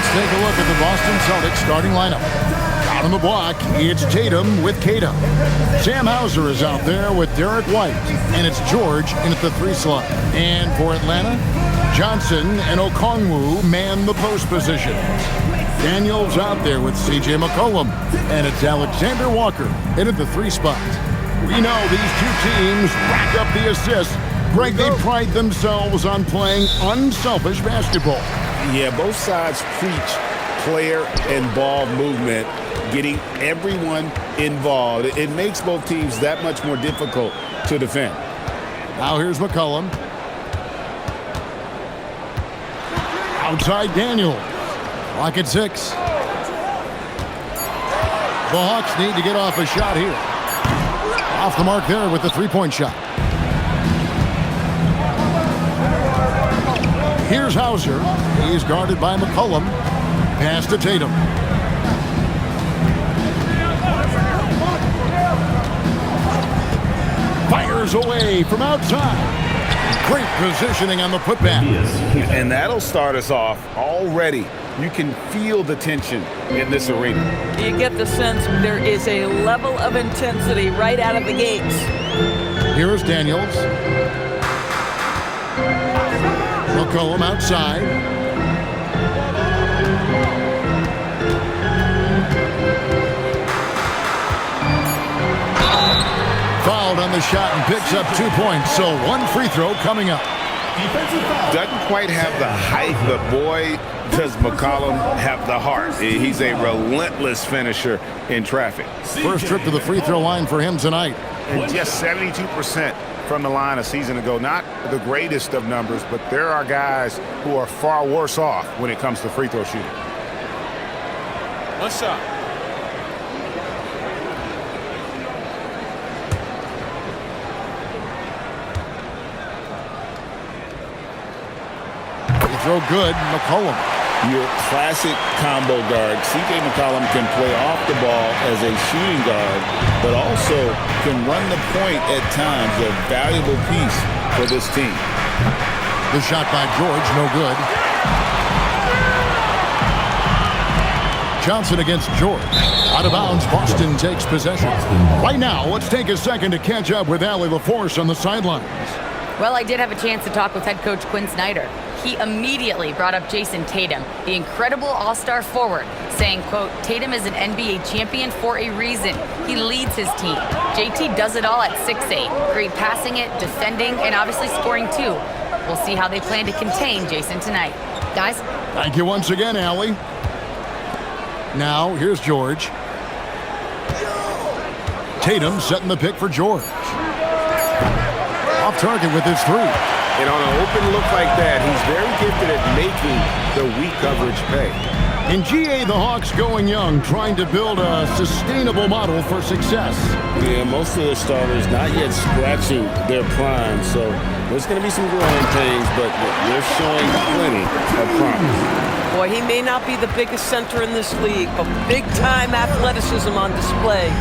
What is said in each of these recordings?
Let's take a look at the Boston Celtics starting lineup. Out on the block, it's Tatum with Kata. Sam Hauser is out there with Derek White. And it's George in at the 3 slot. And for Atlanta, Johnson and Okongwu man the post position. Daniels out there with C.J. McCollum. And it's Alexander Walker in at the 3 spot. We know these two teams rack up the assists. Greg, they pride themselves on playing unselfish basketball. Yeah, both sides preach player and ball movement, getting everyone involved. It makes both teams that much more difficult to defend. Now here's McCollum. Outside Daniel. Clock at 6. The Hawks need to get off a shot here. Off the mark there with the 3-point shot. Here's Hauser. He's guarded by McCollum. Pass to Tatum. Fires away from outside. Great positioning on the putback. And that'll start us off already. You can feel the tension in this arena. You get the sense there is a level of intensity right out of the gates. Here's Daniels. McCollum outside. Fouled on the shot and picks up 2 points. So 1 free throw coming up. Doesn't quite have the height, but boy, does McCollum have the heart. He's a relentless finisher in traffic. First trip to the free throw line for him tonight. And just 72% from the line a season ago. Not the greatest of numbers, but there are guys who are far worse off when it comes to free throw shooting. What's up? Free throw good. McCollum. Your classic combo guard. C.J. McCollum can play off the ball as a shooting guard, but also can run the point at times. A valuable piece for this team. The shot by George, no good. Johnson against George. Out of bounds, Boston takes possession. Right now, let's take a second to catch up with Allie LaForce on the sidelines. Well, I did have a chance to talk with head coach Quinn Snyder. He immediately brought up Jason Tatum, the incredible all-star forward, saying, quote, Tatum is an NBA champion for a reason. He leads his team. JT does it all at 6'8", great passing it, defending, and obviously scoring too. We'll see how they plan to contain Jason tonight. Guys? Thank you once again, Allie. Now, here's George. Tatum setting the pick for George. Off target with his 3. And on an open look like that, he's very gifted at making the weak coverage pay. In GA, the Hawks going young, trying to build a sustainable model for success. Yeah, most of the starters not yet scratching their prime, so there's going to be some growing pains, but they're showing plenty of promise. Boy, he may not be the biggest center in this league, but big-time athleticism on display.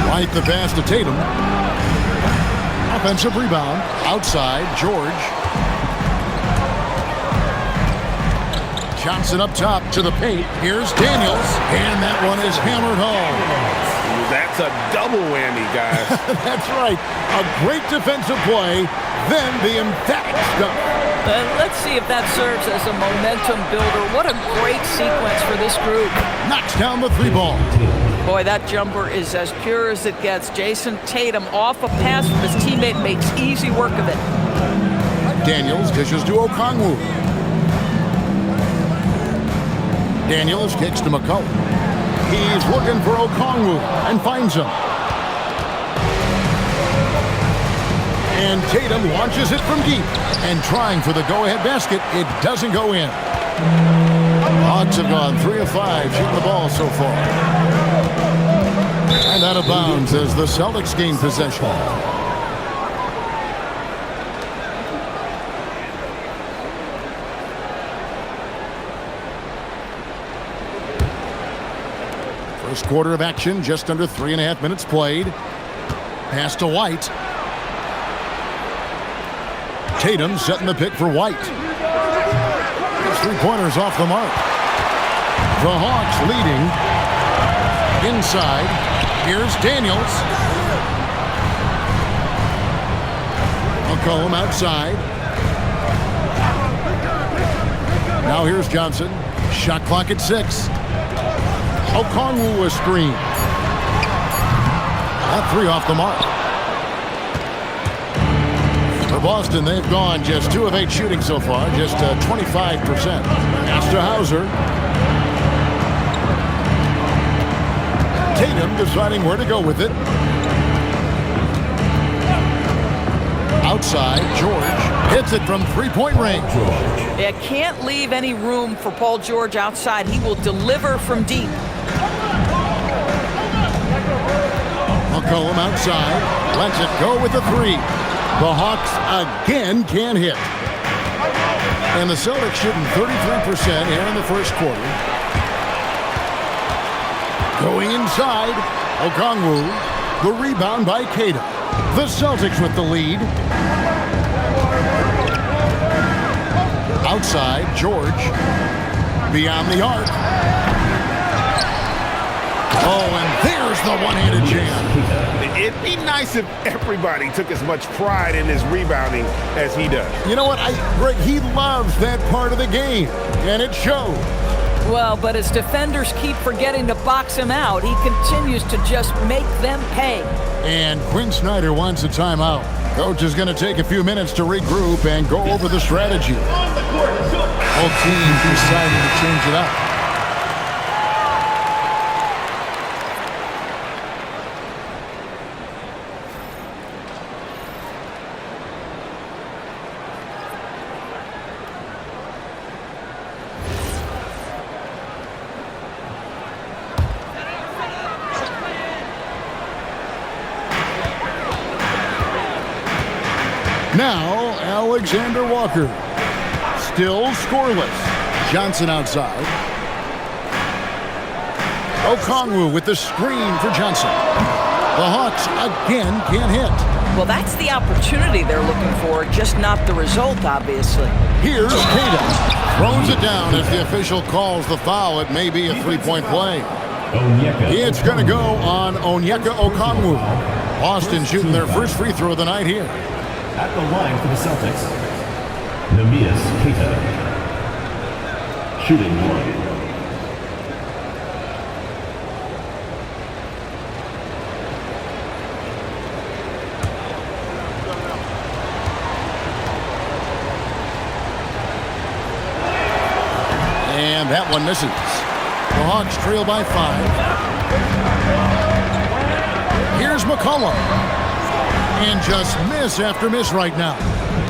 Right the pass to Tatum. Offensive rebound. Outside, George. Johnson up top to the paint. Here's Daniels. And that one is hammered home. That's a double whammy, guys. That's right. A great defensive play, then the emphatic stuff. Let's see if that serves as a momentum builder. What a great sequence for this group. Knocks down the 3 ball. Boy, that jumper is as pure as it gets. Jason Tatum off a pass from his teammate makes easy work of it. Daniels dishes to Okongwu. Daniels kicks to McCollum. He's looking for Okongwu and finds him. And Tatum launches it from deep. And trying for the go-ahead basket, it doesn't go in. Hawks have gone 3 of 5 shooting the ball so far. And out of bounds as the Celtics gain possession. First quarter of action, just under 3.5 minutes played. Pass to White. Tatum setting the pick for White. His three-pointers off the mark. The Hawks leading. Inside. Here's Daniels. McCollum outside. Now here's Johnson. Shot clock at 6. Okongwu a screen. That three off the mark. For Boston, they've gone just 2 of 8 shooting so far, just 25%. Pass to Hauser. Tatum deciding where to go with it. Outside, George hits it from three-point range. Yeah, can't leave any room for Paul George outside. He will deliver from deep. McCollum outside, lets it go with the three. The Hawks again can't hit. And the Celtics shooting 33% here in the first quarter. Going inside, Okongwu. The rebound by Keita. The Celtics with the lead. Outside, George. Beyond the arc. Oh, and there's the one-handed jam. It'd be nice if everybody took as much pride in his rebounding as he does. You know what? Greg, he loves that part of the game, and it shows. Well, but as defenders keep forgetting to box him out, he continues to just make them pay. And Quinn Snyder wants a timeout. Coach is going to take a few minutes to regroup and go over the strategy. Both teams deciding to change it up. Now, Alexander Walker. Still scoreless. Johnson outside. Okongwu with the screen for Johnson. The Hawks again can't hit. Well, that's the opportunity they're looking for, just not the result, obviously. Here's Keita. Throws it down as the official calls the foul. It may be a three-point play. It's going to go on Onyeka Okongwu. Boston shooting their first free throw of the night here. At the line for the Celtics, Neemias Queta. Shooting 1. And that one misses. The Hawks trail by 5. Here's McCollum. And just miss after miss right now.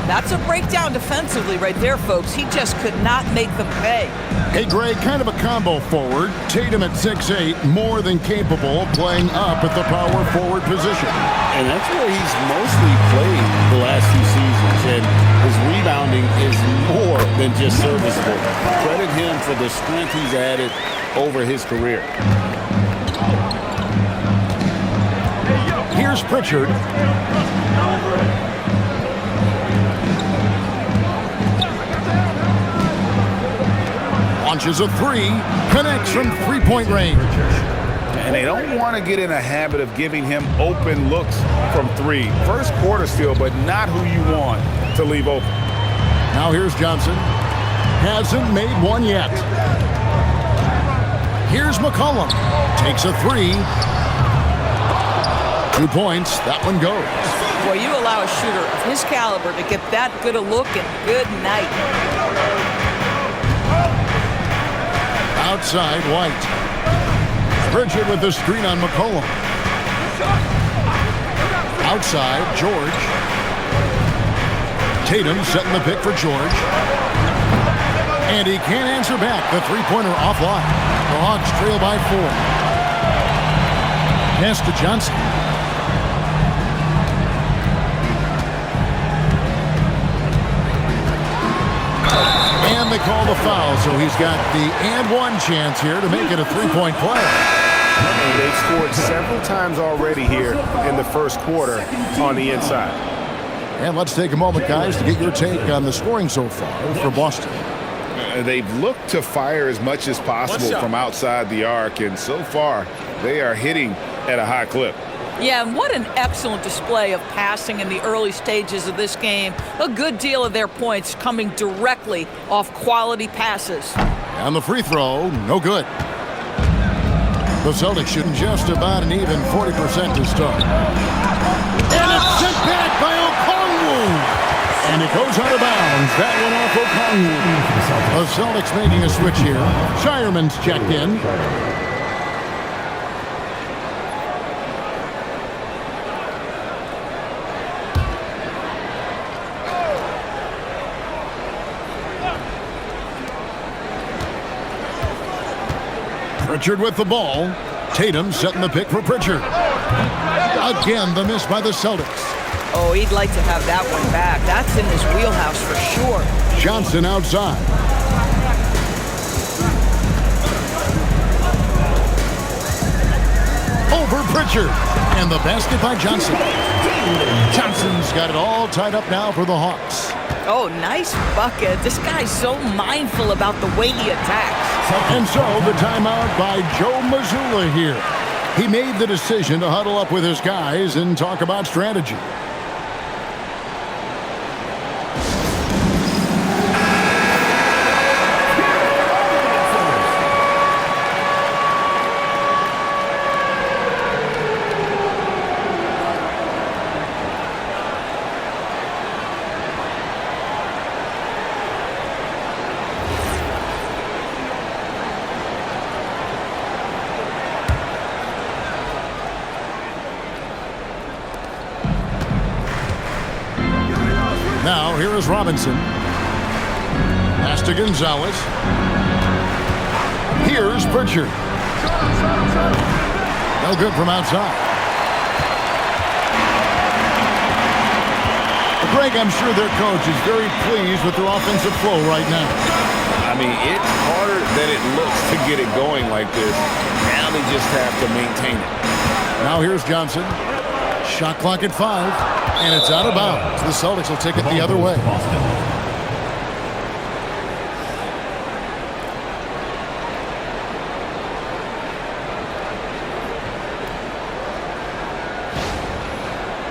That's a breakdown defensively right there, folks. He just could not make them pay. Hey, Greg, kind of a combo forward. Tatum at 6'8", more than capable of playing up at the power forward position. And that's where he's mostly played the last few seasons. And his rebounding is more than just serviceable. Credit him for the strength he's added over his career. Here's Pritchard. Launches a three. Connects from three-point range. And they don't want to get in a habit of giving him open looks from 3. First quarter still, but not who you want to leave open. Now here's Johnson. Hasn't made one yet. Here's McCollum. Takes a 3. 2 points. That one goes. Boy, you allow a shooter of his caliber to get that good a look and good night. Outside, White. Pritchard with the screen on McCollum. Outside, George. Tatum setting the pick for George. And he can't answer back. The three-pointer offline. The Hawks trail by 4. Pass to Johnson. And they call the foul, so he's got the and one chance here to make it a three-point play. And they've scored several times already here in the first quarter on the inside. And let's take a moment, guys, to get your take on the scoring so far for Boston. They've looked to fire as much as possible from outside the arc, and so far they are hitting at a high clip. Yeah, and what an excellent display of passing in the early stages of this game. A good deal of their points coming directly off quality passes. And the free throw, no good. The Celtics shooting just about an even 40% to start. And it's sent back by Okongwu. And it goes out of bounds. That one off Okongwu. The Celtics making a switch here. Shireman's checked in. Pritchard with the ball. Tatum setting the pick for Pritchard. Again, the miss by the Celtics. Oh, he'd like to have that one back. That's in his wheelhouse for sure. Johnson outside. Over Pritchard. And the basket by Johnson. Johnson's got it all tied up now for the Hawks. Oh, nice bucket. This guy's so mindful about the way he attacks. And so the timeout by Joe Mazzulla here. He made the decision to huddle up with his guys and talk about strategy. Now, here is Robinson. Pass to Gonzalez. Here's Pritchard. No good from outside. Greg, I'm sure their coach is very pleased with their offensive flow right now. I mean, it's harder than it looks to get it going like this. Now they just have to maintain it. Now here's Johnson. Shot clock at 5. And it's out of bounds. The Celtics will take it the other way.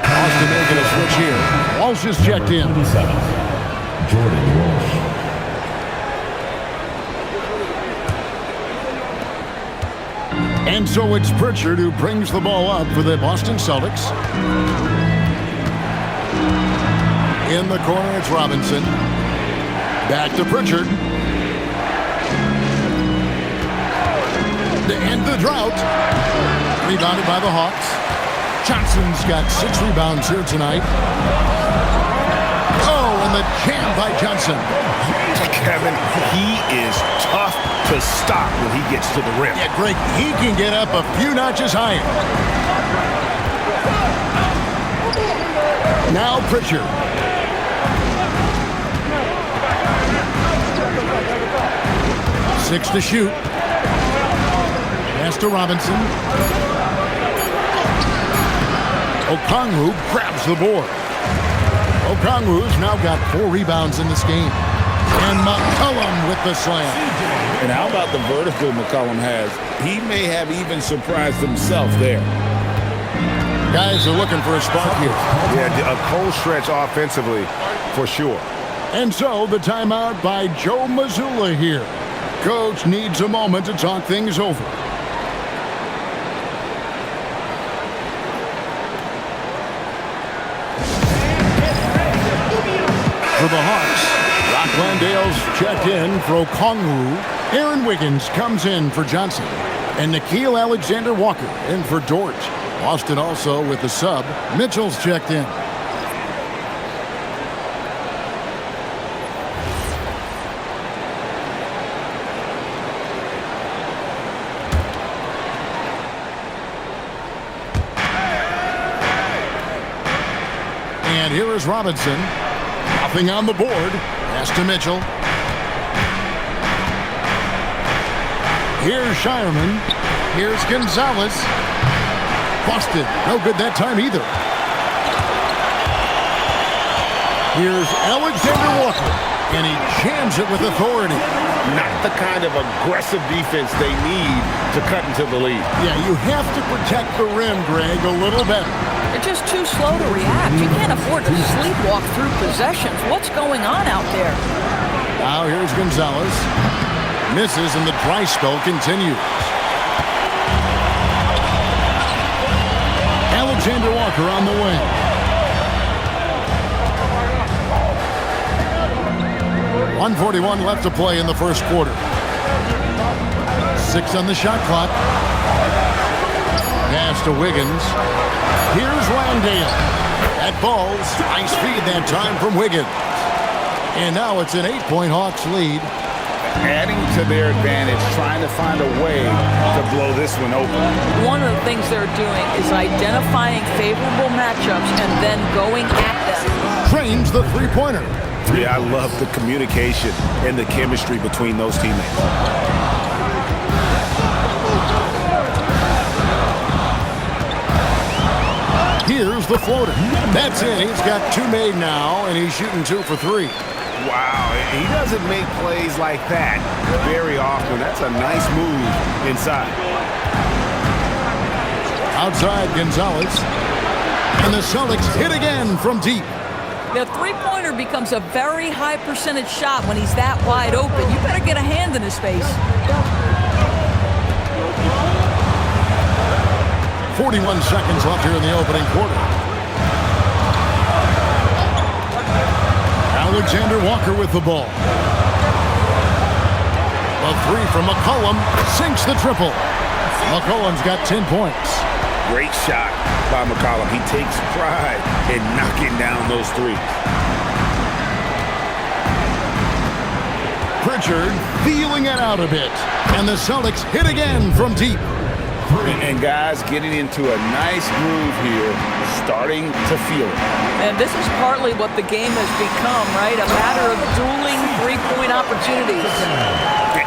Boston making a switch here. Walsh is checked in. Jordan Walsh. And so it's Pritchard who brings the ball up for the Boston Celtics. In the corner, it's Robinson. Back to Pritchard. To end the drought. Rebounded by the Hawks. Johnson's got 6 rebounds here tonight. Oh, and the jam by Johnson. Kevin, he is tough to stop when he gets to the rim. Yeah, Greg, he can get up a few notches higher. Now Pritchard. Six to shoot. Pass to Robinson. Okongwu grabs the board. Okongwu's now got 4 rebounds in this game. And McCollum with the slam. And how about the vertical McCollum has? He may have even surprised himself there. Guys are looking for a spark here. Yeah, a cold stretch offensively for sure. And so the timeout by Joe Mazzulla here. Coach needs a moment to talk things over. For the Hawks, Rock Landale's checked in for Okongwu. Aaron Wiggins comes in for Johnson. And Nickeil Alexander-Walker in for Dort. Boston also with the sub. Mitchell's checked in. And here is Robinson. Nothing on the board. Pass to Mitchell. Here's Shireman. Here's Gonzalez. Boston, no good that time either. Here's Alexander Walker, and he jams it with authority. Not the kind of aggressive defense they need to cut into the lead. Yeah, you have to protect the rim, Greg, a little better. They're just too slow to react. You can't afford to sleepwalk through possessions. What's going on out there? Now here's Gonzalez. Misses, and the dry spell continues. Alexander Walker on the wing. .141 left to play in the first quarter. 6 on the shot clock. Pass to Wiggins. Here's Landale. That ball's nice feed that time from Wiggins. And now it's an 8-point Hawks lead. Adding to their advantage, trying to find a way to blow this one open. One of the things they're doing is identifying favorable matchups and then going at them. Trains the three-pointer. Yeah, I love the communication and the chemistry between those teammates. Here's the floater. That's it. He's got 2 made now, and he's shooting 2 for 3. Wow, he doesn't make plays like that very often. That's a nice move inside. Outside Gonzalez. And the Celtics hit again from deep. The three-pointer becomes a very high percentage shot when he's that wide open. You better get a hand in his face. 41 seconds left here in the opening quarter. Alexander Walker with the ball. A 3 from McCollum sinks the triple. McCollum's got 10 points. Great shot by McCollum. He takes pride in knocking down those threes. Pritchard feeling it out a bit. And the Celtics hit again from deep. And guys getting into a nice groove here, starting to feel it. And this is partly what the game has become, right? A matter of dueling three-point opportunities.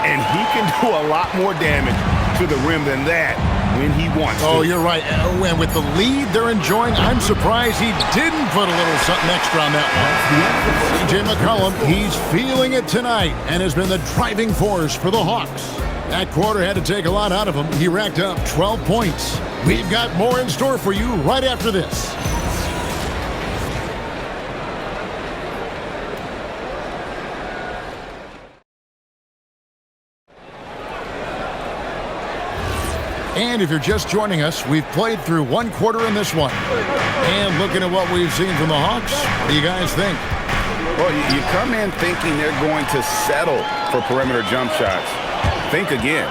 And he can do a lot more damage to the rim than that when he wants to. Oh, you're right. And with the lead they're enjoying, I'm surprised he didn't put a little something extra on that one. C.J. McCollum, he's feeling it tonight and has been the driving force for the Hawks. That quarter had to take a lot out of him. He racked up 12 points. We've got more in store for you right after this. And if you're just joining us, we've played through one quarter in this one. And looking at what we've seen from the Hawks, what do you guys think? Well, you come in thinking they're going to settle for perimeter jump shots. Think again.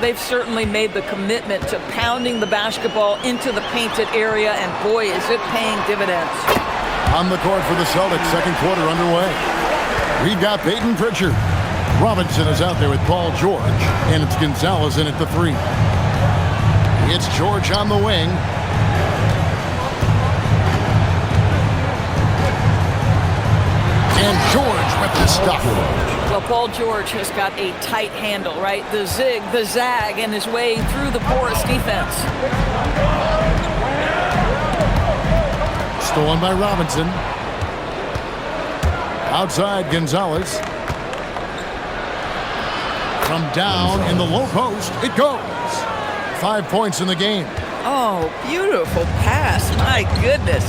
They've certainly made the commitment to pounding the basketball into the painted area, and boy, is it paying dividends. On the court for the Celtics, second quarter underway. We've got Peyton Pritchard. Robinson is out there with Paul George, and it's Gonzalez in at the 3. It's George on the wing. And George with the stuff. Well, Paul George has got a tight handle, right? The zig, the zag, and his way through the porous defense. Stolen by Robinson. Outside Gonzalez. From down in the low post, it goes. 5 points in the game. Oh, beautiful pass. My goodness.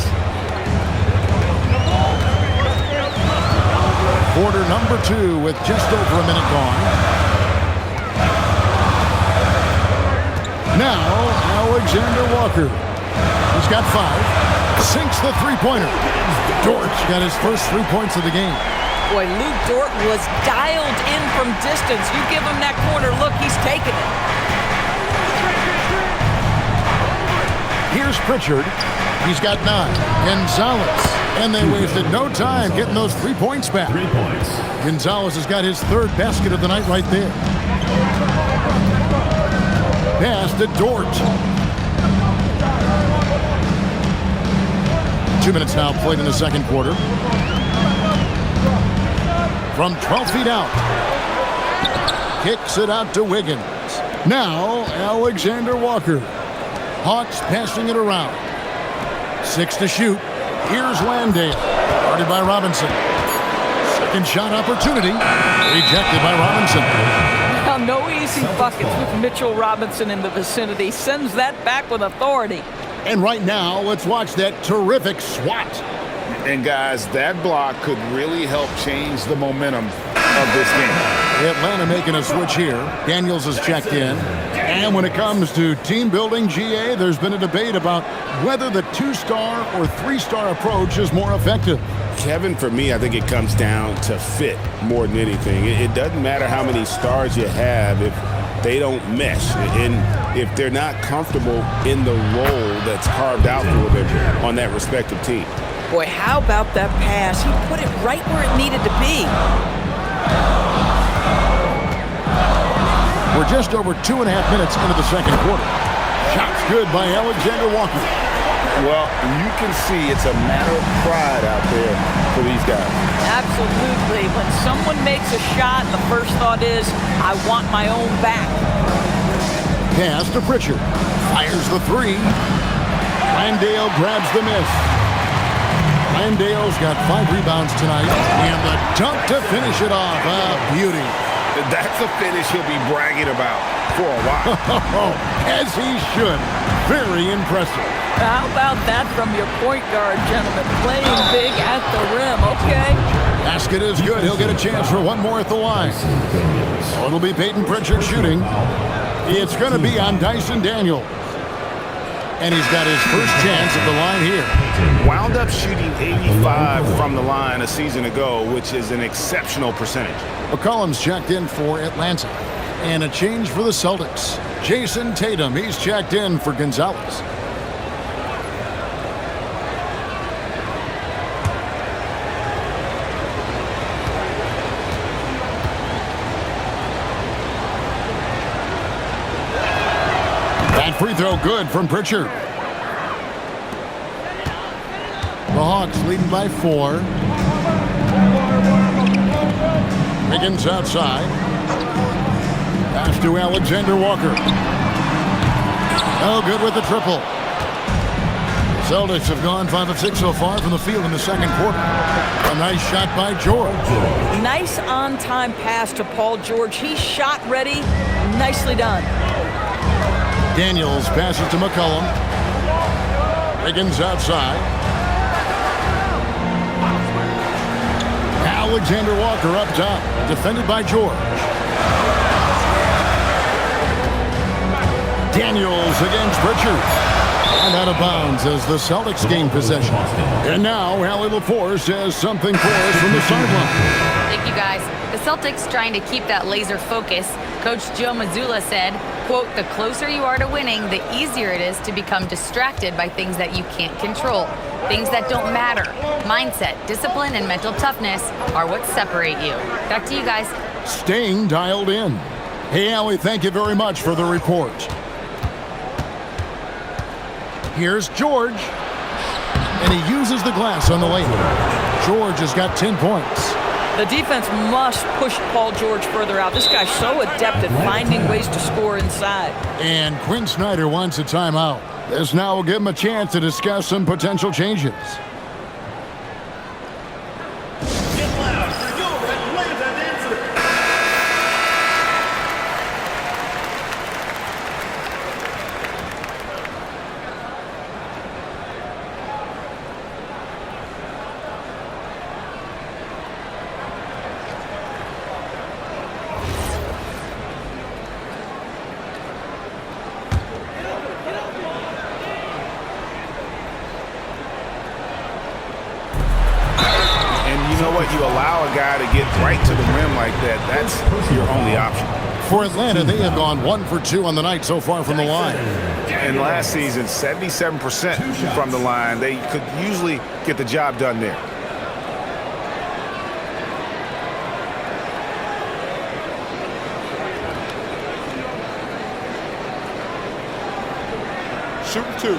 Quarter number 2 with just over a minute gone. Now, Alexander Walker. He's got 5. Sinks the three-pointer. Dort got his first 3 points of the game. Boy, Luke Dort was dialed in from distance. You give him that corner look, he's taking it. Here's Pritchard. He's got 9. Gonzalez. And they wasted no time getting those 3 points back. 3 points. Gonzalez has got his 3rd basket of the night right there. Pass to Dort. 2 minutes now played in the second quarter. From 12 feet out. Kicks it out to Wiggins. Now, Alexander Walker. Hawks passing it around. 6 to shoot. Here's Landale. Guarded by Robinson. Second shot opportunity. Rejected by Robinson. Now, no easy buckets with Mitchell Robinson in the vicinity. Sends that back with authority. And right now, let's watch that terrific swat. And guys, that block could really help change the momentum of this game. Atlanta making a switch here. Daniels has checked in. And when it comes to team building, GA, there's been a debate about whether the 2-star or 3-star approach is more effective. Kevin, for me, I think it comes down to fit more than anything. It doesn't matter how many stars you have if they don't mesh. And if they're not comfortable in the role that's carved out for them on that respective team. Boy, how about that pass? He put it right where it needed to be. We're just over 2.5 minutes into the second quarter. Shots good by Alexander Walker. Well, you can see it's a matter of pride out there for these guys. Absolutely. When someone makes a shot, the first thought is, I want my own back. Pass to Pritchard. Fires the 3. Landale grabs the miss. Landale's got 5 rebounds tonight. And the dunk to finish it off. Beauty. That's a finish he'll be bragging about for a while. As he should. Very impressive. How about that from your point guard, gentlemen? Playing big at the rim, okay? Basket is good. He'll get a chance for one more at the line. So it'll be Peyton Pritchard shooting. It's going to be on Dyson Daniels. And he's got his first chance at the line here. Wound up shooting 85 from the line a season ago, which is an exceptional percentage. McCollum's checked in for Atlanta. And a change for the Celtics. Jason Tatum, he's checked in for Gonzalez. That free throw good from Pritchard. The Hawks leading by 4. Wiggins outside. Pass to Alexander Walker. Oh, good with the triple. Celtics have gone 5 of 6 so far from the field in the second quarter. A nice shot by George. Nice on-time pass to Paul George. He's shot ready. Nicely done. Daniels passes to McCollum. Wiggins outside. Alexander Walker up top. Defended by George. Daniels against Pritchard. And out of bounds as the Celtics gain possession. And now, Allie LaForce has something for us from the sideline. Thank you, guys. The Celtics trying to keep that laser focus. Coach Joe Mazzulla said, quote, the closer you are to winning, the easier it is to become distracted by things that you can't control. Things that don't matter. Mindset, discipline, and mental toughness are what separate you. Back to you guys. Staying dialed in. Hey, Allie, thank you very much for the report. Here's George. And he uses the glass on the layup. George has got 10 points. The defense must push Paul George further out. This guy's so adept at finding ways to score inside. And Quinn Snyder wants a timeout. This now will give him a chance to discuss some potential changes. You allow a guy to get right to the rim like that, that's your only option. For Atlanta, they have gone 1 for 2 on the night so far from the line. And last season, 77% from the line. They could usually get the job done there. Shoot 2.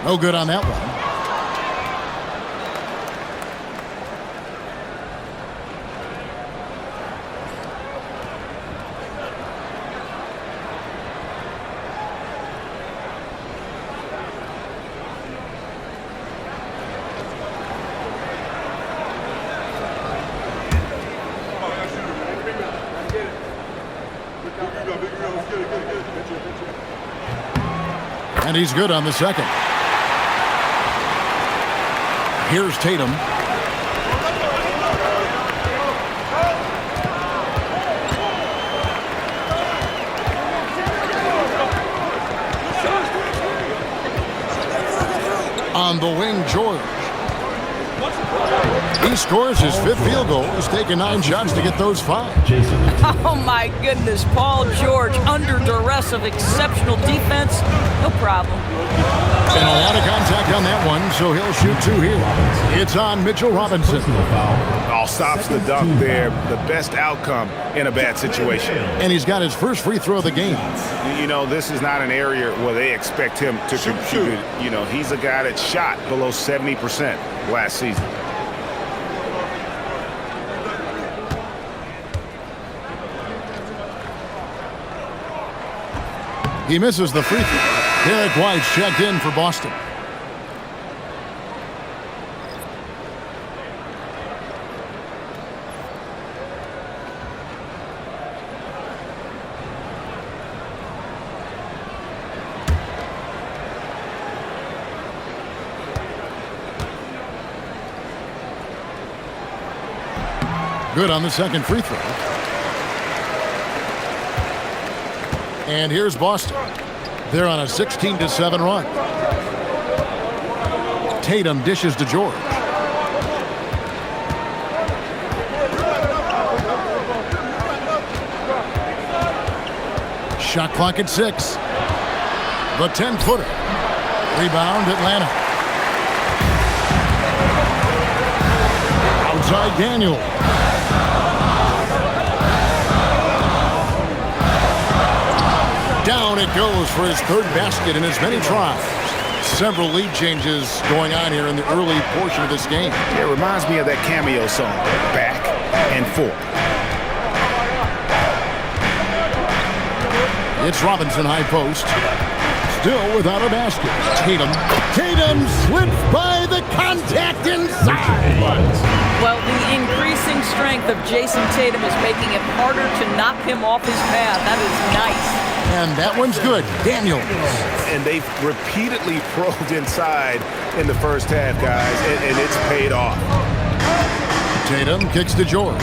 No good on that one. And he's good on the second. Here's Tatum. On the wing, George. He scores his 5th field goal. He's taken 9 shots to get those 5. Jason. Oh, my goodness. Paul George under duress of exceptional defense. No problem. And a lot of contact on that one, so he'll shoot 2 here. It's on Mitchell Robinson. All stops the dunk there. The best outcome in a bad situation. And he's got his first free throw of the game. You know, this is not an area where they expect him to contribute. You know, he's a guy that shot below 70% last season. He misses the free throw. Derek White's checked in for Boston. Good on the second free throw. And here's Boston. They're on a 16-7 run. Tatum dishes to George. Shot clock at 6. The 10-footer. Rebound, Atlanta. Outside Daniel. Down it goes for his 3rd basket in as many tries. Several lead changes going on here in the early portion of this game. It reminds me of that cameo song, Back and Forth. It's Robinson high post. Still without a basket. Tatum slips by the contact inside. Well, the increasing strength of Jason Tatum is making it harder to knock him off his path. That is nice. And that one's good. Daniel. And they've repeatedly probed inside in the first half, guys, and it's paid off. Tatum kicks to George.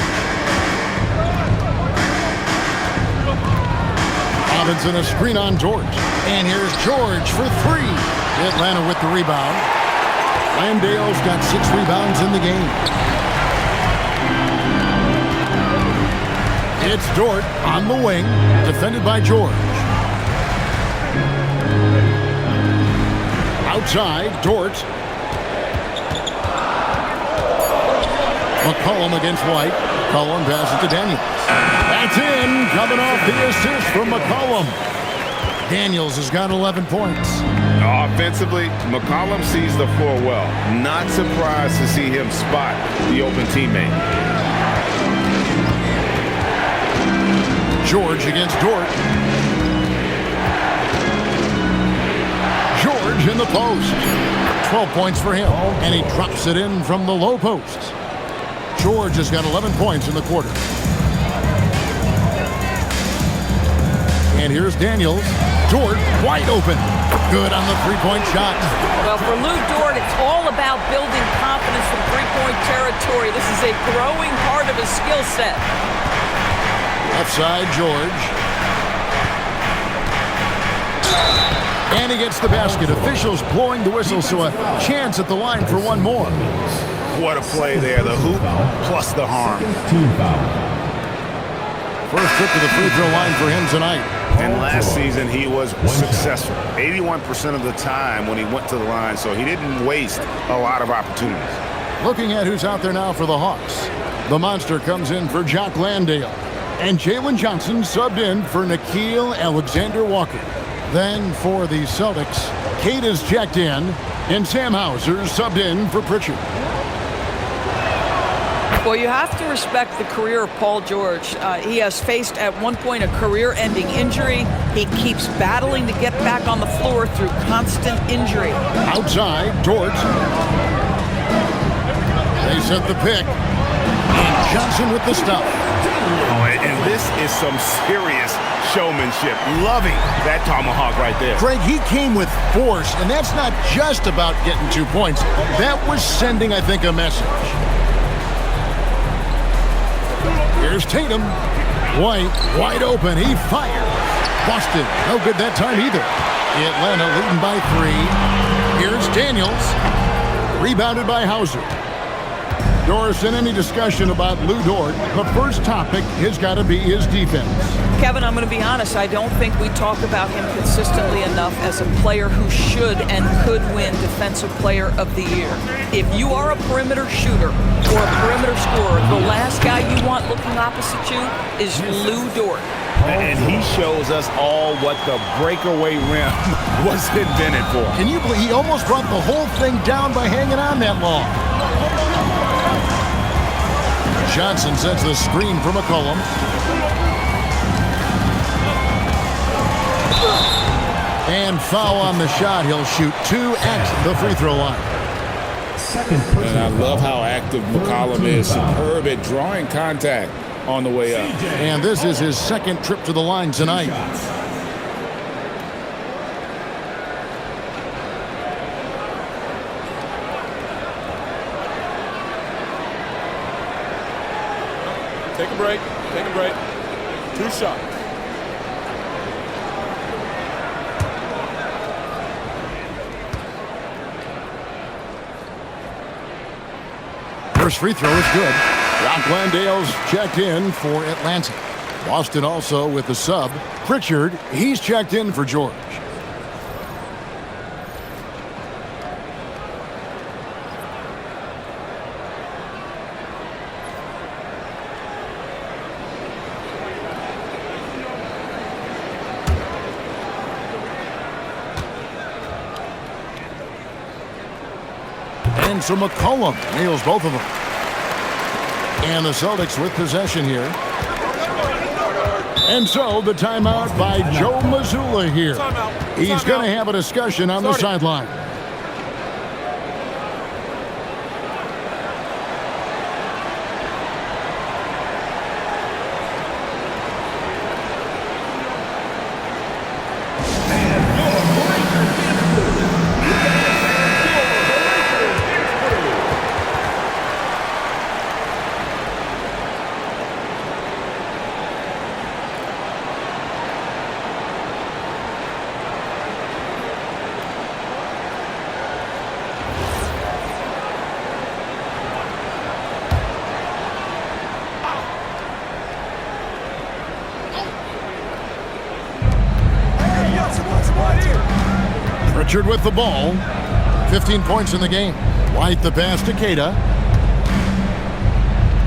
Robinson a screen on George. And here's George for 3. Atlanta with the rebound. Landale's got 6 rebounds in the game. It's Dort on the wing, defended by George. Outside, Dort. McCollum against White. McCollum passes to Daniels. That's in, coming off the assist from McCollum. Daniels has got 11 points. Offensively, McCollum sees the floor well. Not surprised to see him spot the open teammate. George against Dort. George in the post. 12 points for him. And he drops it in from the low post. George has got 11 points in the quarter. And here's Daniels. Dort wide open. Good on the 3-point shot. Well, for Lou Dort, it's all about building confidence from 3-point territory. This is a growing part of his skill set. Left side, George. And he gets the basket. Officials blowing the whistle, so a chance at the line for one more. What a play there. The hoop plus the harm. Team foul. First trip to the free throw line for him tonight. And last season, he was successful. 81% of the time when he went to the line, so he didn't waste a lot of opportunities. Looking at who's out there now for the Hawks. The monster comes in for Jock Landale. And Jalen Johnson subbed in for Nickeil Alexander-Walker. Then for the Celtics, Kate is checked in, and Sam Hauser subbed in for Pritchard. Well, you have to respect the career of Paul George. He has faced at one point a career-ending injury. He keeps battling to get back on the floor through constant injury. Outside, Dort. They set the pick. And Johnson with the stuff. Oh, And this is some serious showmanship. Loving that tomahawk right there. Greg, he came with force, and that's not just about getting 2 points. That was sending, I think, a message. Here's Tatum. White, wide open. He fires. Boston, no good that time either. Atlanta leading by 3. Here's Daniels. Rebounded by Hauser. Doris, in any discussion about Lou Dort, the first topic has got to be his defense. Kevin, I'm going to be honest. I don't think we talk about him consistently enough as a player who should and could win Defensive Player of the Year. If you are a perimeter shooter or a perimeter scorer, the last guy you want looking opposite you is Lou Dort. And he shows us all what the breakaway rim was invented for. Can you believe he almost brought the whole thing down by hanging on that long? Johnson sets the screen for McCollum. And foul on the shot. He'll shoot 2 at the free throw line. And I love how active McCollum is. Superb at drawing contact on the way up. And this is his second trip to the line tonight. Take a break. Take a break. 2 shots. First free throw is good. Rock Landale's checked in for Atlanta. Boston also with the sub. Pritchard, he's checked in for George. And so McCollum nails both of them. And the Celtics with possession here. And so the timeout by Joe Mazzulla here. He's going to have a discussion on the sideline. Pritchard with the ball. 15 points in the game. White the pass to Keita.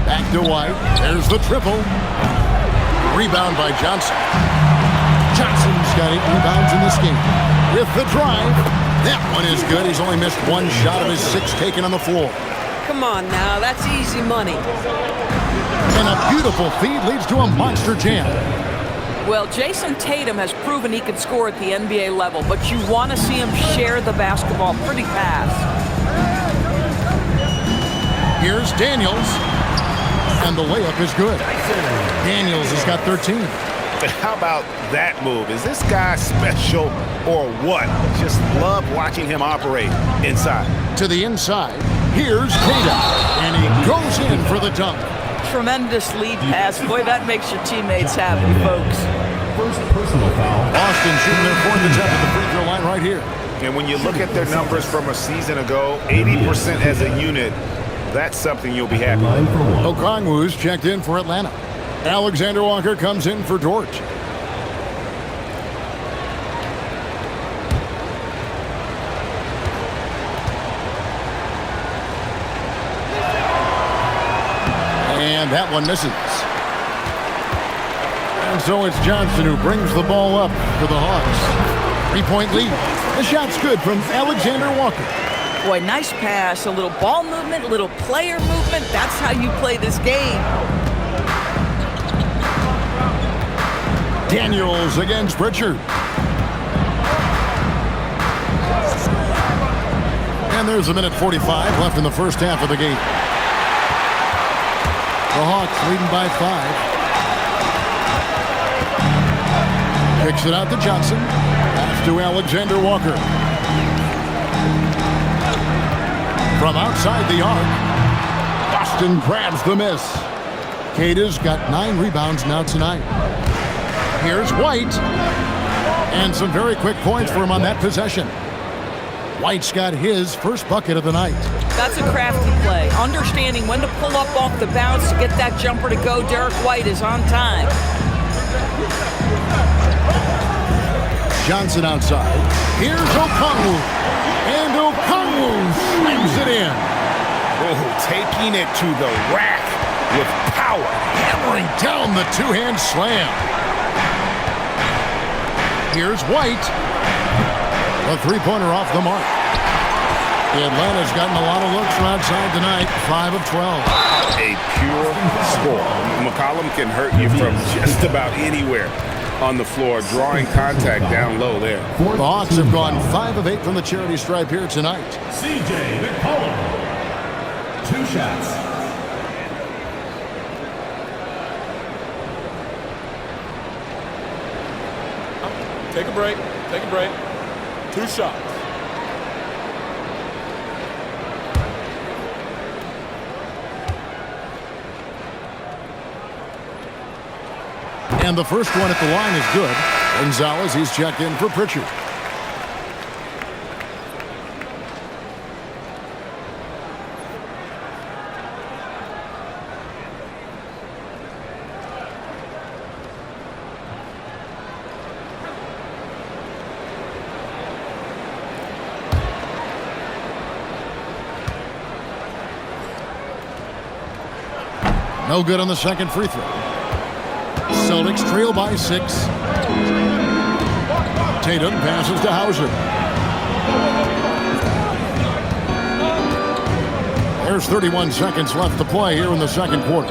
Back to White. There's the triple. Rebound by Johnson. Johnson's got 8 rebounds in this game. With the drive. That one is good. He's only missed 1 shot of his 6 taken on the floor. Come on now, that's easy money. And a beautiful feed leads to a monster jam. Well, Jason Tatum has proven he can score at the NBA level, but you want to see him share the basketball pretty fast. Here's Daniels. And the layup is good. Daniels has got 13. How about that move? Is this guy special or what? Just love watching him operate inside. To the inside. Here's Keita. And he goes in for the dunk. Tremendous lead pass. Boy, that makes your teammates happy, folks. First personal foul. Boston shooting their 4th attempt at the free throw line right here. And when you look at their numbers from a season ago, 80% as a unit, that's something you'll be happy with. Okongwu's checked in for Atlanta. Alexander Walker comes in for Dort. And that one misses. And so it's Johnson who brings the ball up for the Hawks. 3-point lead. The shot's good from Alexander Walker. Boy, nice pass. A little ball movement, a little player movement. That's how you play this game. Daniels against Pritchard. And there's 1:45 left in the first half of the game. The Hawks leading by 5. Kicks it out to Johnson. Pass to Alexander Walker. From outside the arc, Boston grabs the miss. Keita's got 9 rebounds now tonight. Here's White. And some very quick points for him on that possession. White's got his first bucket of the night. That's a crafty play. Understanding when to pull up off the bounce to get that jumper to go. Derek White is on time. Johnson outside. Here's Okongwu. And Okongwu slams it in. Oh, taking it to the rack with power. Hammering down the two-hand slam. Here's White. A three-pointer off the mark. Atlanta's gotten a lot of looks from outside tonight. 5 of 12. A pure score. McCollum can hurt you from just about anywhere on the floor, drawing contact down low there. The Hawks have gone 5 of 8 from the charity stripe here tonight. C.J. McCollum. 2 shots. Take a break. Take a break. 2 shots. And the first one at the line is good. Gonzalez, he's checked in for Pritchard. No good on the second free throw. Celtics trail by 6. Tatum passes to Hauser. There's 31 seconds left to play here in the second quarter.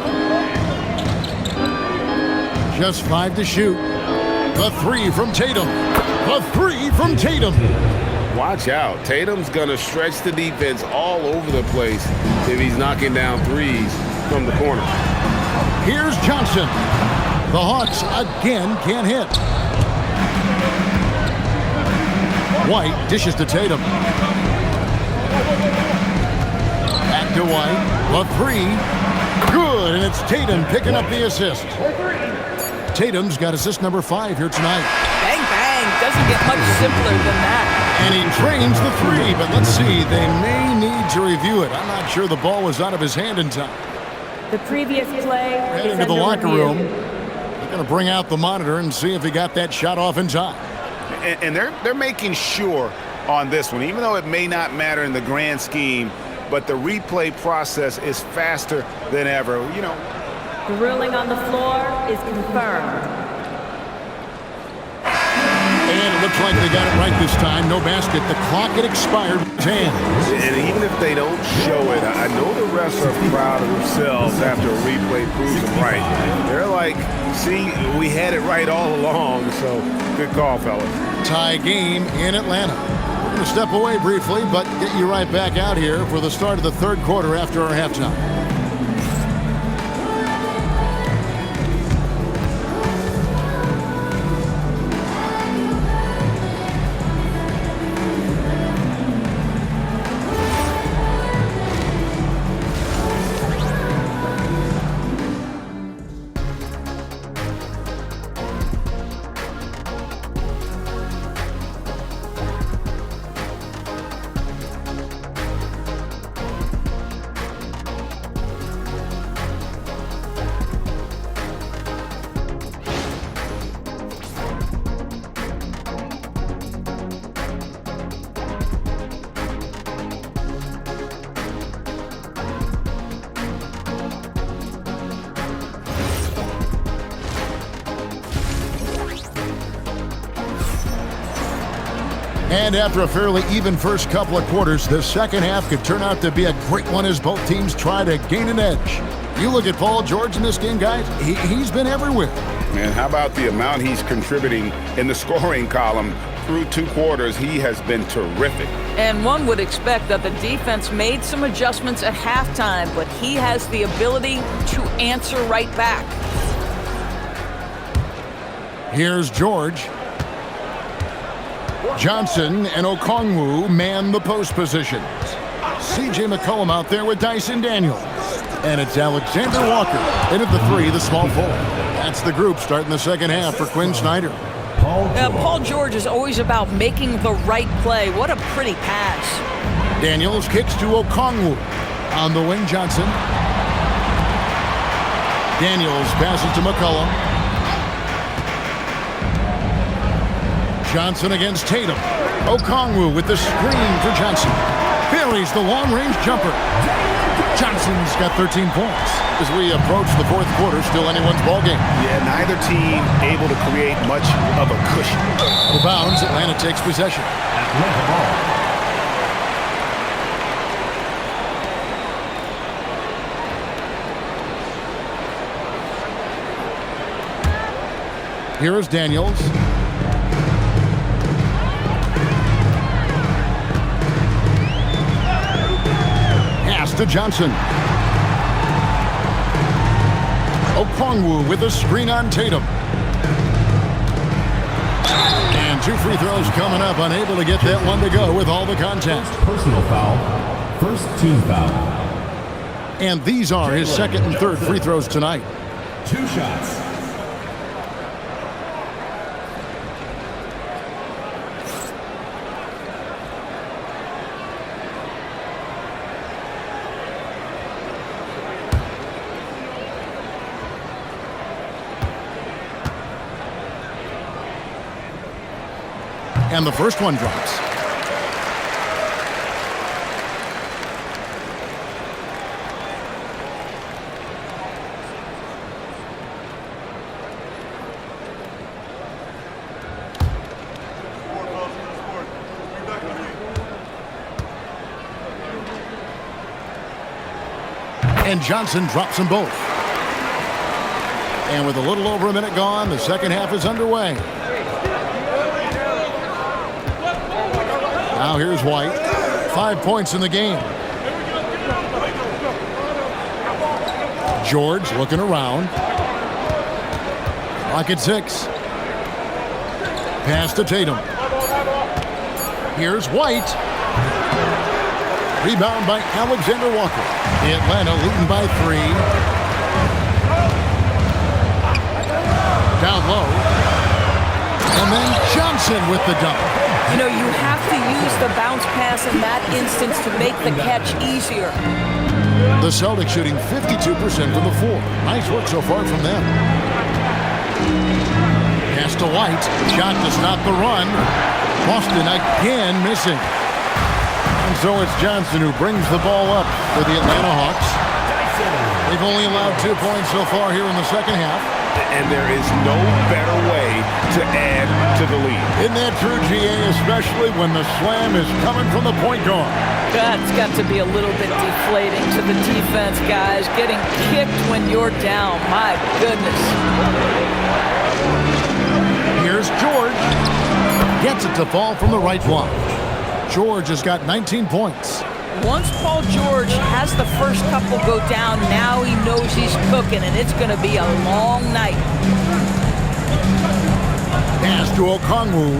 Just 5 to shoot. The 3 from Tatum. The 3 from Tatum. Watch out. Tatum's going to stretch the defense all over the place if he's knocking down threes from the corner. Here's Johnson. The Hawks again can't hit. White dishes to Tatum. Back to White. The 3. Good, and it's Tatum picking up the assist. Tatum's got assist number 5 here tonight. Bang, bang. Doesn't get much simpler than that. And he drains the 3, but let's see. They may need to review it. I'm not sure the ball was out of his hand in time. The previous play Heading is to the under locker review. room. They're going to bring out the monitor and see if he got that shot off in time. And they're making sure on this one, even though it may not matter in the grand scheme, but the replay process is faster than ever. You know, The ruling on the floor is confirmed. And it looks like they got it right this time. No basket. The clock had expired. 10. and even if they don't show it, I know the refs are proud of themselves after a replay proves them right. They're like, see, we had it right all along, so good call, fellas. Tie game in Atlanta. We're going to step away briefly, but get you right back out here for the start of the third quarter after our halftime. And after a fairly even first couple of quarters, the second half could turn out to be a great one as both teams try to gain an edge. You look at Paul George in this game, guys, he's been everywhere. Man, how about the amount he's contributing in the scoring column? Through 2 quarters, he has been terrific. And one would expect that the defense made some adjustments at halftime, but he has the ability to answer right back. Here's George. Johnson and Okongwu man the post positions. C.J. McCollum out there with Dyson Daniels. And it's Alexander Walker in at the 3, the small forward. That's the group starting the second half for Quinn Snyder. Paul George is always about making the right play. What a pretty pass. Daniels kicks to Okongwu. On the wing, Johnson. Daniels passes to McCollum. Johnson against Tatum. Okongwu with the screen for Johnson. Buries the long-range jumper. Johnson's got 13 points. As we approach the fourth quarter, still anyone's ballgame. Yeah, neither team able to create much of a cushion. Out of bounds, Atlanta takes possession. Atlanta ball. Here is Daniels. Pass to Johnson. Okongwu with a screen on Tatum. And 2 free throws coming up. Unable to get that one to go with all the contact. Personal foul. First team foul. And these are his second and third free throws tonight. 2 shots. And the first one drops. And Johnson drops them both. And with a little over a minute gone, the second half is underway. Now here's White. 5 points in the game. George looking around. Clock at 6. Pass to Tatum. Here's White. Rebound by Alexander Walker. Atlanta leading by 3. Down low. And then Johnson with the dunk. You know, you have to use the bounce pass in that instance to make the catch easier. The Celtics shooting 52% from the floor. Nice work so far from them. Pass to White. Shot to stop the run. Boston again missing. And so it's Johnson who brings the ball up for the Atlanta Hawks. They've only allowed 2 points so far here in the second half. And there is no better way to add to the lead. Isn't that true, GA, especially when the slam is coming from the point guard? That's got to be a little bit deflating to the defense, guys. Getting kicked when you're down. My goodness. Here's George. Gets it to fall from the right block. George has got 19 points. Once Paul George has the first couple go down, now he knows he's cooking, and it's going to be a long night. Pass to Okongwu.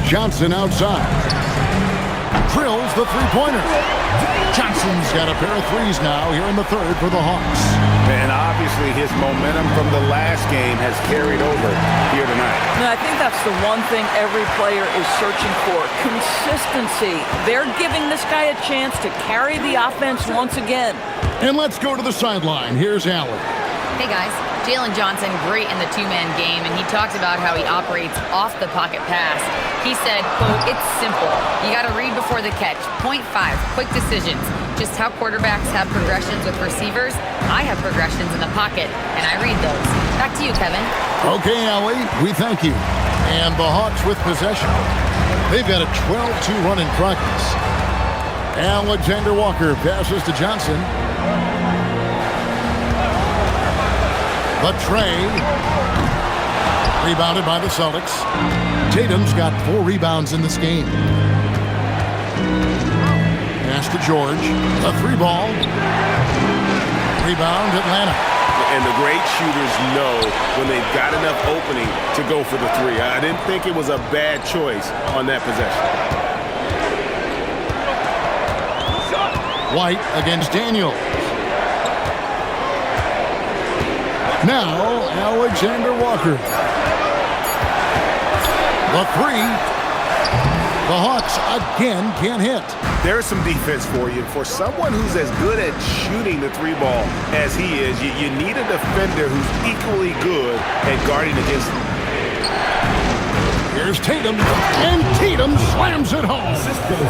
Johnson outside. Drills the three-pointer. Johnson's got a pair of threes now here in the third for the Hawks. And obviously his momentum from the last game has carried over here tonight. And I think that's the one thing every player is searching for. Consistency. They're giving this guy a chance to carry the offense once again. And let's go to the sideline. Here's Allen. Hey guys, Jalen Johnson, great in the two-man game, and he talked about how he operates off the pocket pass. He said, quote, "It's simple. You got to read before the catch. Point 5, quick decisions. Just how quarterbacks have progressions with receivers, I have progressions in the pocket, and I read those." Back to you, Kevin. Okay, Allie, we thank you. And the Hawks with possession. They've got a 12-2 run in progress. Alexander Walker passes to Johnson. The tray. Rebounded by the Celtics. Tatum's got 4 rebounds in this game. Pass to George. A 3 ball. Rebound, Atlanta. And the great shooters know when they've got enough opening to go for the three. I didn't think it was a bad choice on that possession. White against Daniels. Now, Alexander Walker. The three. The Hawks again can't hit. There's some defense for you. For someone who's as good at shooting the three ball as he is, you need a defender who's equally good at guarding against him. Here's Tatum, and Tatum slams it home.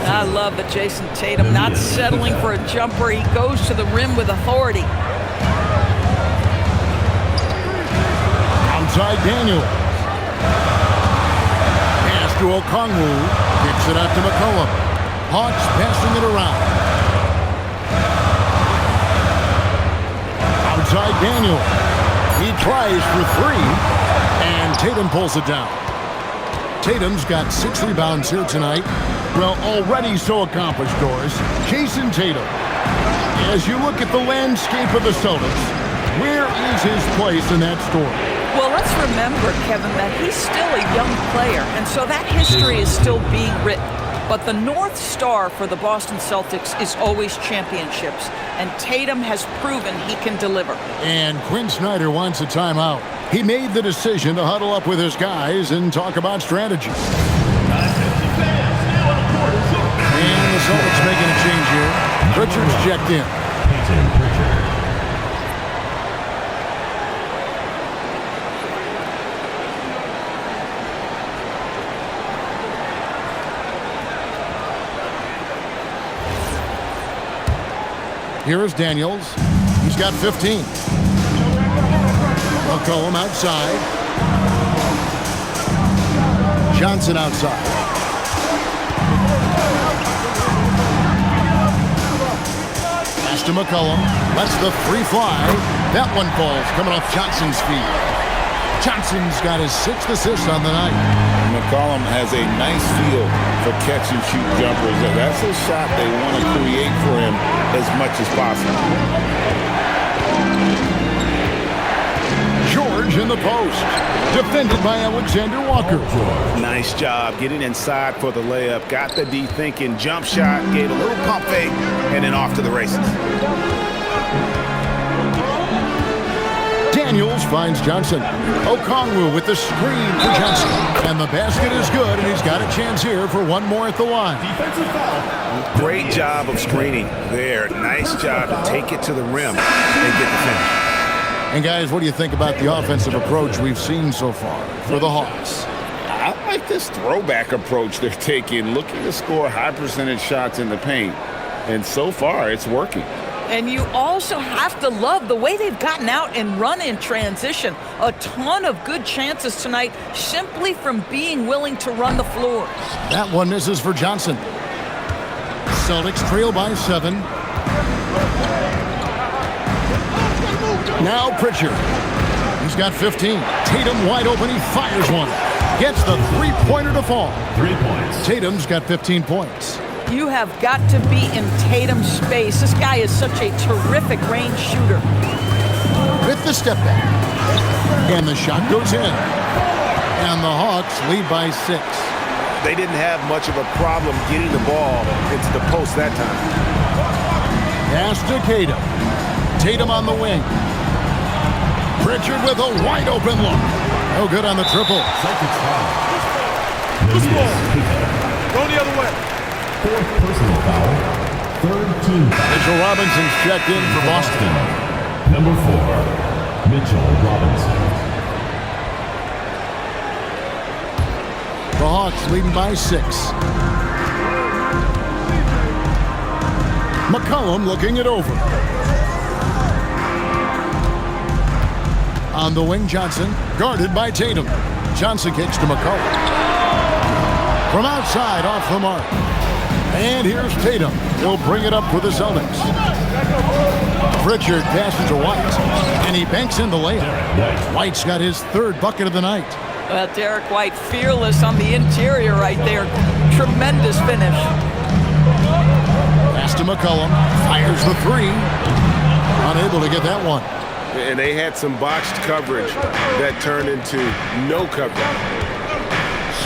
I love that Jason Tatum not settling for a jumper. He goes to the rim with authority. Outside Daniels. Pass to Okongwu. Kicks it out to McCollum. Hawks passing it around. Outside Daniels. He tries for three, and Tatum pulls it down. Tatum's got 6 rebounds here tonight. Well, already so accomplished, Doris. Jason Tatum. As you look at the landscape of the Celtics, where is his place in that story? Well, let's remember, Kevin, that he's still a young player, and so that history is still being written. But the North Star for the Boston Celtics is always championships, and Tatum has proven he can deliver. And Quinn Snyder wants a timeout. He made the decision to huddle up with his guys and talk about strategy. And the Celtics making a change here. Pritchard's checked in. Here's Daniels. He's got 15. McCollum outside. Johnson outside. Pass to McCollum. Lets the three fly. That one falls coming off Johnson's feet. Johnson's got his 6th assist on the night. McCollum has a nice feel for catch-and-shoot jumpers. That's a shot they want to create for him as much as possible. George in the post. Defended by Alexander Walker. Nice job getting inside for the layup. Got the D thinking, jump shot, gave a little pump fake, and then off to the races. Daniels finds Johnson. Okongwu with the screen for Johnson. And the basket is good, and he's got a chance here for one more at the line. Defensive foul. Great job of screening there. Nice job to take it to the rim and get the finish. And guys, what do you think about the offensive approach we've seen so far for the Hawks? I like this throwback approach they're taking, looking to score high percentage shots in the paint. And so far, it's working. And you also have to love the way they've gotten out and run in transition. A ton of good chances tonight simply from being willing to run the floor. That one misses for Johnson. Celtics trail by 7. Now Pritchard. He's got 15. Tatum wide open. He fires one. Gets the three-pointer to fall. 3 points. Tatum's got 15 points. You have got to be in Tatum's space. This guy is such a terrific range shooter. With the step back. And the shot goes in. And the Hawks lead by 6. They didn't have much of a problem getting the ball into the post that time. Pass to Tatum. Tatum on the wing. Pritchard with a wide open look. No good on the triple. Celtics foul. Go the other way. 4th personal foul. 3rd team foul. Mitchell Robinson's checked in for Boston. Number 4, Mitchell Robinson. The Hawks leading by 6. McCollum looking it over. On the wing, Johnson, guarded by Tatum. Johnson kicks to McCollum. From outside, off the mark. And here's Tatum. He'll bring it up for the Celtics. Pritchard passes to White, and he banks in the layup. White's got his 3rd bucket of the night. Well, Derek White, fearless on the interior right there. Tremendous finish. Pass to McCollum. Fires the 3. Unable to get that one. And they had some botched coverage that turned into no coverage.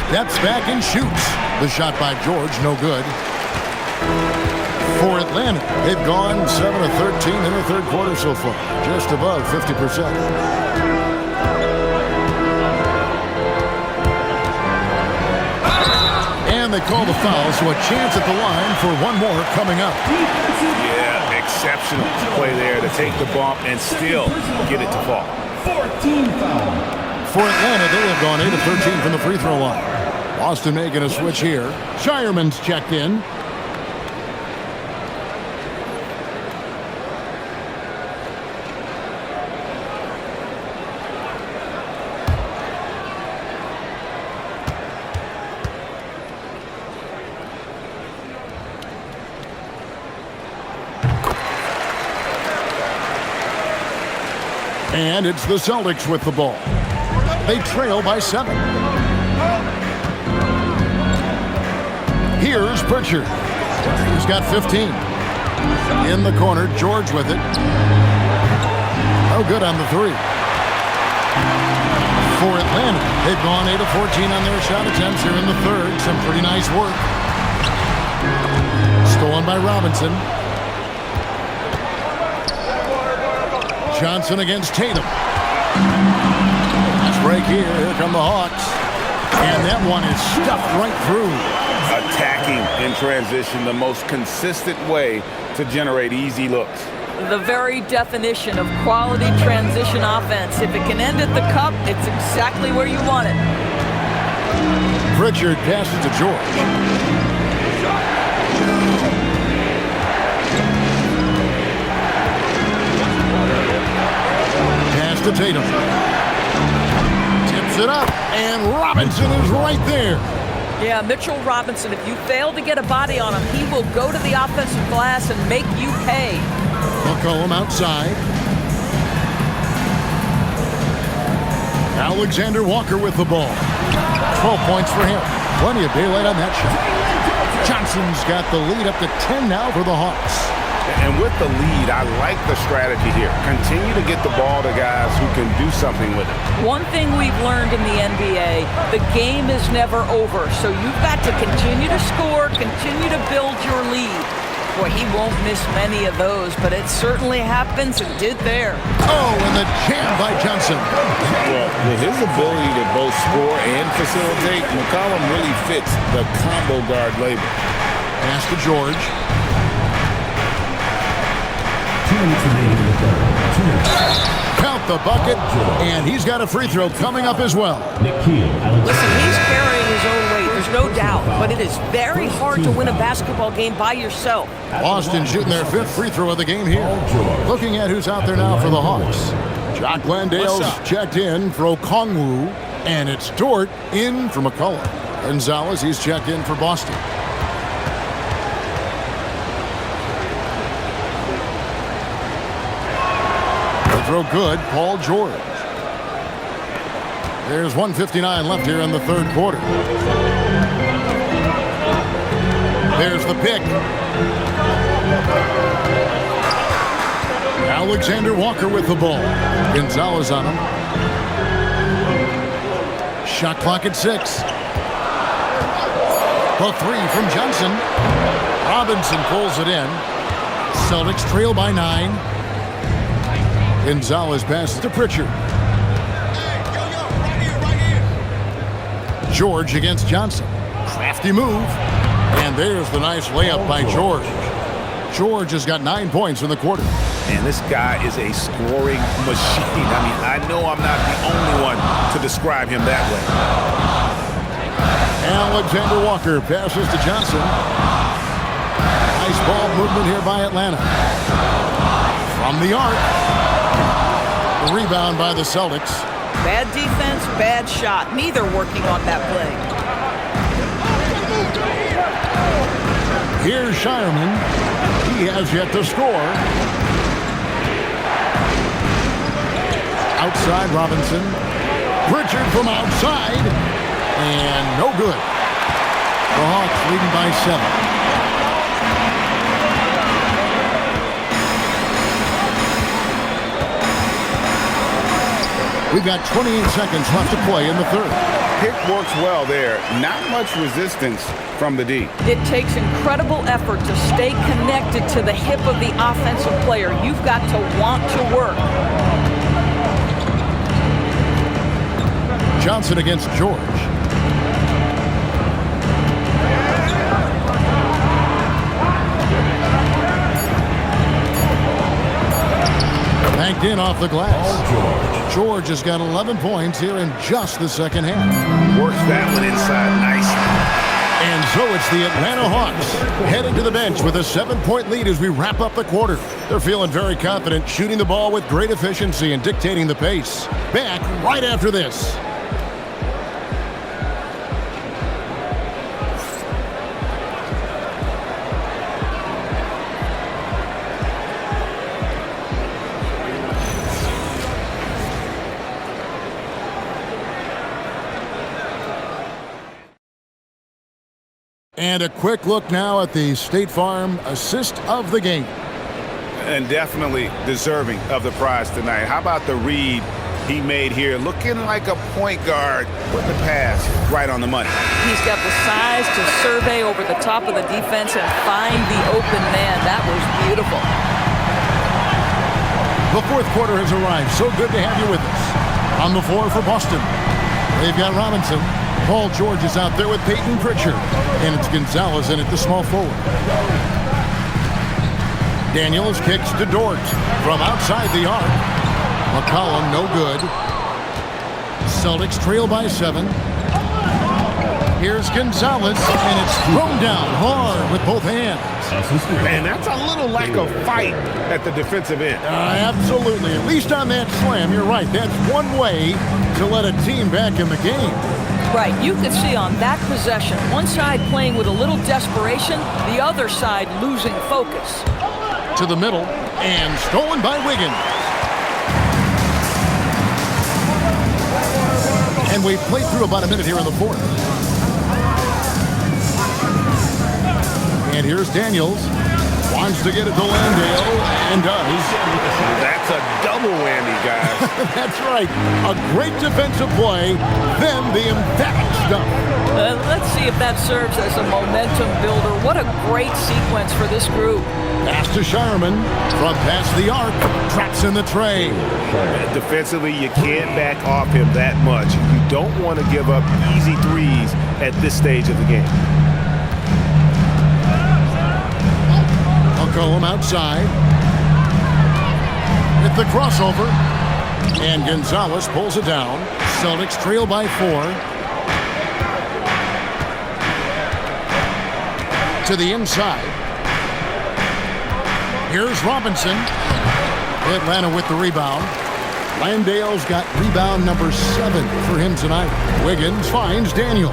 Steps back and shoots. The shot by George, no good. For Atlanta, they've gone 7 of 13 in the third quarter so far, just above 50%. And they call the foul, so a chance at the line for one more coming up. Yeah, exceptional play there to take the bump and still get it to fall. 14 foul. For Atlanta, they have gone 8 of 13 from the free throw line. Boston making a switch here. Shireman's checked in. And it's the Celtics with the ball. They trail by 7. Here's Pritchard. He's got 15. In the corner, George with it. No good on the 3. For Atlanta, they've gone 8 of 14 on their shot attempts here in the third. Some pretty nice work. Stolen by Robinson. Johnson against Tatum. Let's break here. Here come the Hawks. And that one is stuffed right through. Attacking in transition, the most consistent way to generate easy looks. The very definition of quality transition offense. If it can end at the cup, it's exactly where you want it. Pritchard passes to George. Pass to Tatum. Tips it up, and Robinson is right there. Yeah, Mitchell Robinson, if you fail to get a body on him, he will go to the offensive glass and make you pay. McCollum outside. Alexander Walker with the ball. 12 points for him. Plenty of daylight on that shot. Johnson's got the lead up to 10 now for the Hawks. And with the lead, I like the strategy here. Continue to get the ball to guys who can do something with it. One thing we've learned in the NBA, the game is never over. So you've got to continue to score, continue to build your lead. Boy, he won't miss many of those, but it certainly happens and did there. Oh, and the jam by Johnson. Well, with his ability to both score and facilitate, McCollum really fits the combo guard label. Pass to George. 2 minutes remaining in the third. 2 minutes. Count the bucket, and he's got a free throw coming up as well. Nikhil Alexander. Listen, he's carrying his own weight, there's no doubt, but it is very hard to win a basketball game by yourself. Boston shooting their 5th free throw of the game here. Looking at who's out there now for the Hawks. Jock Landale's checked in for Okongwu, and it's Dort in for McCullough. Gonzalez, he's checked in for Boston. Throw good, Paul George. There's 1:59 left here in the third quarter. There's the pick. Alexander Walker with the ball. Gonzalez on him. Shot clock at 6. The 3 from Johnson. Robinson pulls it in. Celtics trail by 9. Gonzalez passes to Pritchard. George against Johnson. Crafty move. And there's the nice layup by George. George has got 9 points in the quarter. And this guy is a scoring machine. I mean, I know I'm not the only one to describe him that way. Alexander Walker passes to Johnson. Nice ball movement here by Atlanta. From the arc. Rebound by the Celtics. Bad defense, bad shot. Neither working on that play. Here's Shireman. He has yet to score. Outside Robinson. Pritchard from outside. And no good. The Hawks leading by 7. We've got 28 seconds left to play in the third. Pick works well there. Not much resistance from the D. It takes incredible effort to stay connected to the hip of the offensive player. You've got to want to work. Johnson against George. Banked in off the glass. George has got 11 points here in just the second half. Works that one inside nicely. And so it's the Atlanta Hawks heading to the bench with a 7-point lead as we wrap up the quarter. They're feeling very confident, shooting the ball with great efficiency and dictating the pace. Back right after this. And a quick look now at the State Farm assist of the game. And definitely deserving of the prize tonight. How about the read he made here? Looking like a point guard with the pass right on the money. He's got the size to survey over the top of the defense and find the open man. That was beautiful. The fourth quarter has arrived. So good to have you with us. On the floor for Boston, they've got Robinson. Paul George is out there with Peyton Pritchard. And it's Gonzalez in at the small forward. Daniels kicks to Dort from outside the arc. McCollum no good. Celtics trail by 7. Here's Gonzalez, and it's thrown down hard with both hands. Man, that's a little lack of fight at the defensive end. Absolutely. At least on that slam, you're right. That's one way to let a team back in the game. Right, you could see on that possession, one side playing with a little desperation, the other side losing focus. To the middle, and stolen by Wiggins. And we've played through about a minute here in the fourth. And here's Daniels. Wants to get it to Landale, and does. That's a double whammy, guys. That's right. A great defensive play, then the emphatic stuff. Let's see if that serves as a momentum builder. What a great sequence for this group. Pass to Sherman from past the arc. Traps in the tray. Defensively, you can't back off him that much. You don't want to give up easy threes at this stage of the game. McCollum outside. With the crossover. And Gonzalez pulls it down. Celtics trail by 4. To the inside. Here's Robinson. Atlanta with the rebound. Landale's got rebound number 7 for him tonight. Wiggins finds Daniel.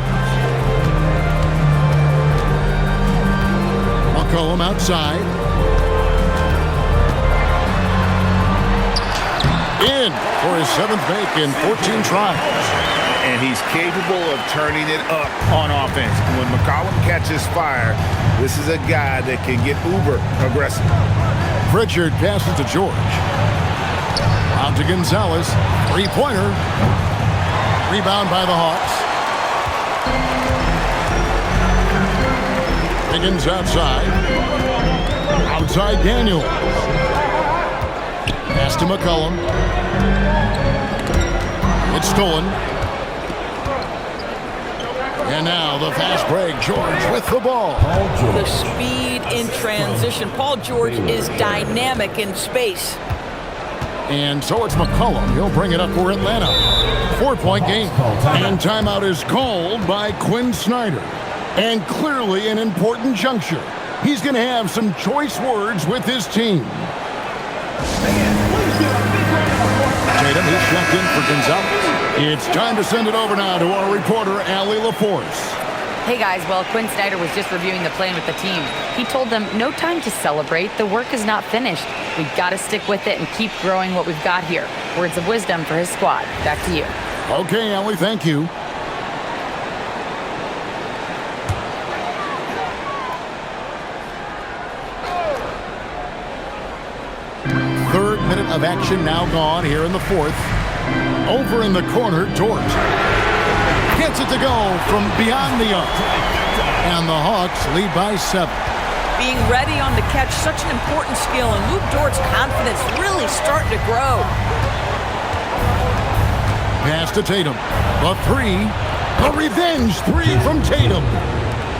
McCollum outside. In for his 7th make in 14 tries. And he's capable of turning it up on offense. When McCollum catches fire, this is a guy that can get uber aggressive. Pritchard passes to George. Out to Gonzalez. 3-pointer. Rebound by the Hawks. Higgins outside. Outside Daniel. Pass to McCollum. It's stolen. And now the fast break. George with the ball. The speed in transition. Paul George is dynamic in space. And so it's McCollum. He'll bring it up for Atlanta. 4-point game. And timeout is called by Quinn Snyder. And clearly an important juncture. He's going to have some choice words with his team. Tatum, he's checked in for Gonzalez. It's time to send it over now to our reporter, Allie LaForce. Hey guys, well, Quinn Snyder was just reviewing the plan with the team. He told them, no time to celebrate. The work is not finished. We've got to stick with it and keep growing what we've got here. Words of wisdom for his squad. Back to you. Okay, Allie, thank you. Third minute of action now gone here in the fourth. Over in the corner, Dort gets it to go from beyond the arc. And the Hawks lead by 7. Being ready on the catch, such an important skill, and Luke Dort's confidence really starting to grow. Pass to Tatum. The 3. The revenge 3 from Tatum.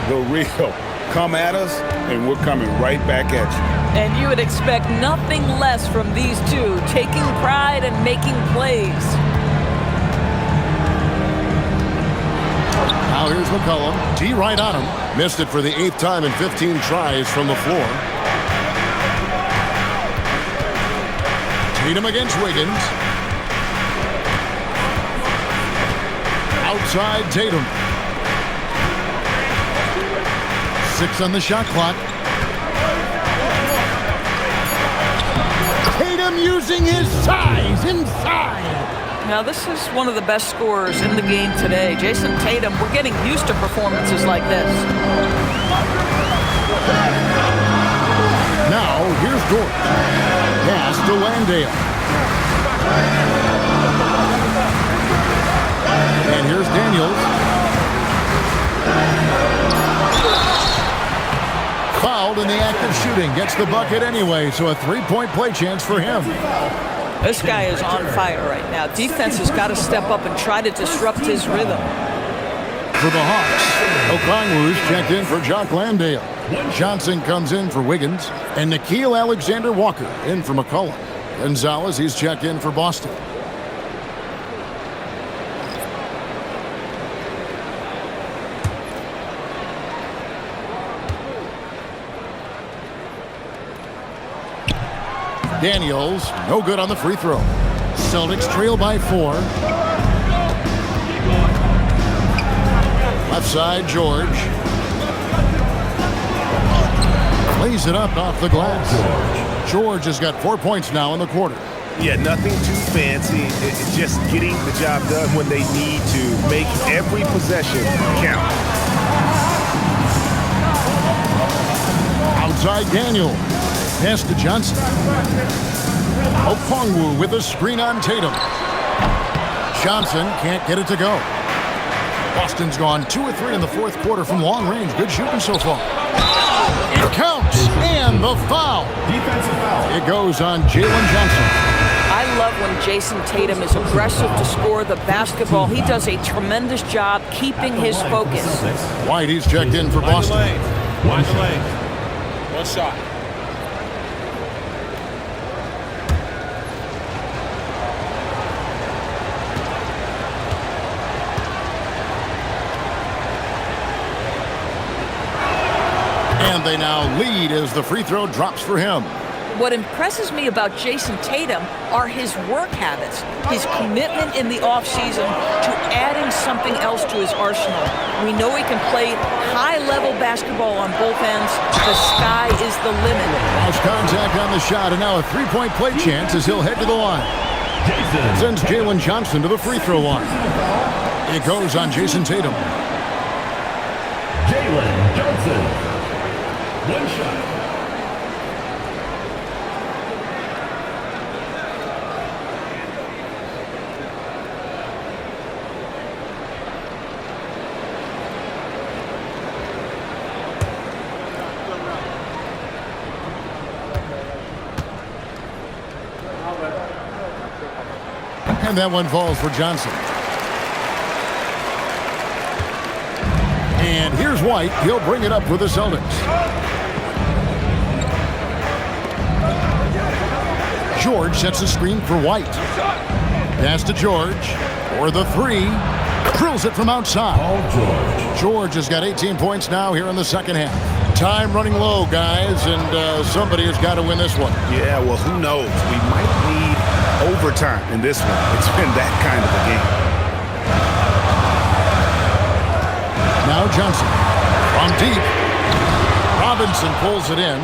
The real. Come at us, and we're coming right back at you. And you would expect nothing less from these two, taking pride and making plays. Now here's McCollum. D right on him. Missed it for the 8th time in 15 tries from the floor. Tatum against Wiggins. Outside Tatum. 6 on the shot clock. Tatum using his size inside. Now, this is one of the best scorers in the game today. Jason Tatum, we're getting used to performances like this. Now, here's Dort. Pass to Landale. And here's Daniels. Fouled in the act of shooting. Gets the bucket anyway, so a 3-point play chance for him. This guy is on fire right now. Defense has got to step up and try to disrupt his rhythm. For the Hawks, Okongwu's checked in for Jock Landale. Johnson comes in for Wiggins. And Nickeil Alexander-Walker in for McCollum. Gonzalez, he's checked in for Boston. Daniels, no good on the free throw. Celtics trail by 4. Left side, George. Lays it up off the glass. George has got 4 points now in the quarter. Yeah, nothing too fancy. It's just getting the job done when they need to. Make every possession count. Outside Daniel. Pass to Johnson. Okongwu with a screen on Tatum. Johnson can't get it to go. Boston's gone 2 or 3 in the 4th quarter from long range. Good shooting so far. It counts, and the foul. Defensive foul. It goes on Jalen Johnson. I love when Jason Tatum is aggressive to score the basketball. He does a tremendous job keeping his focus. White, he's checked in for Boston. One shot. And they now lead as the free throw drops for him. What impresses me about Jason Tatum are his work habits, his commitment in the offseason to adding something else to his arsenal. We know he can play high-level basketball on both ends. The sky is the limit. Lost contact on the shot, and now a 3-point play chance as he'll head to the line. Sends Jalen Johnson to the free throw line. It goes on Jason Tatum. Jalen Johnson. One shot. And that one falls for Johnson. And here's White. He'll bring it up for the Celtics. George sets a screen for White. Pass to George. For the 3. Drills it from outside. George has got 18 points now here in the second half. Time running low, guys, and somebody has got to win this one. Yeah, well, who knows? We might need overtime in this one. It's been that kind of a game. Now Johnson from deep. Robinson pulls it in.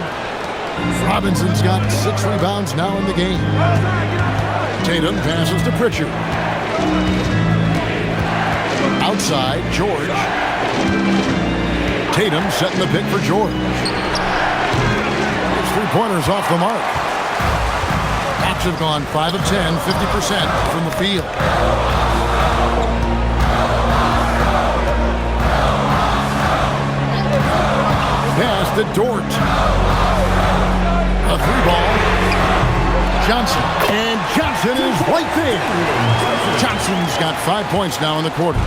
Robinson's got 6 rebounds now in the game. Tatum passes to Pritchard. Outside, George. Tatum setting the pick for George. His 3-pointers off the mark. Hawks have gone 5 of 10, 50% from the field. Pass to Dort. A 3-ball. Johnson. And Johnson is right there. Johnson's got 5 points now in the quarter.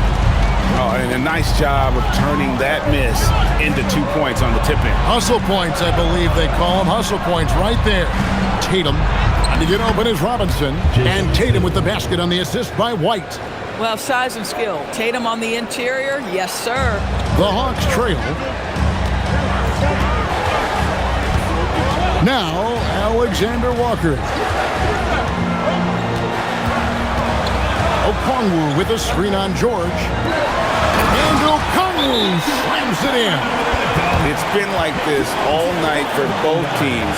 Oh, and a nice job of turning that miss into 2 points on the tip-in. Hustle points, I believe they call them. Hustle points right there. Tatum. To get open is Robinson. And Tatum with the basket on the assist by White. Well, size and skill. Tatum on the interior, yes, sir. The Hawks trail. Now, Alexander Walker. Okongwu with a screen on George. And Okongwu slams it in. It's been like this all night for both teams.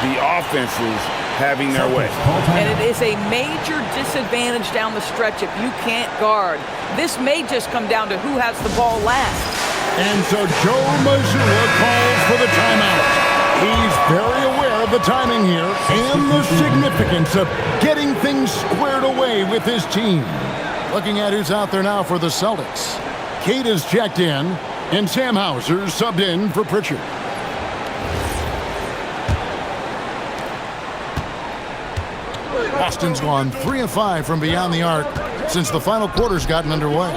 The offenses having their way. And it is a major disadvantage down the stretch if you can't guard. This may just come down to who has the ball last. And so Joe Mazzulla calls for the timeout. He's very aware of the timing here and the significance of getting things squared away with his team. Looking at who's out there now for the Celtics. Kate is checked in, and Sam Hauser subbed in for Pritchard. Boston's gone 3 of 5 from beyond the arc since the final quarter's gotten underway.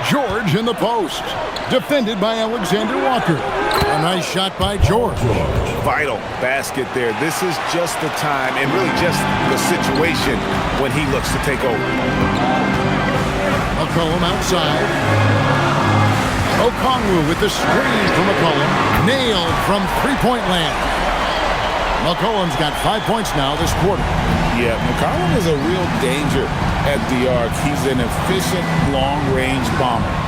George in the post. Defended by Alexander Walker. A nice shot by George. Vital basket there. This is just the time and really just the situation when he looks to take over. McCollum outside. Okongwu with the screen for McCollum. Nailed from three-point land. McCollum's got 5 points now this quarter. Yeah, McCollum is a real danger at the arc. He's an efficient long-range bomber.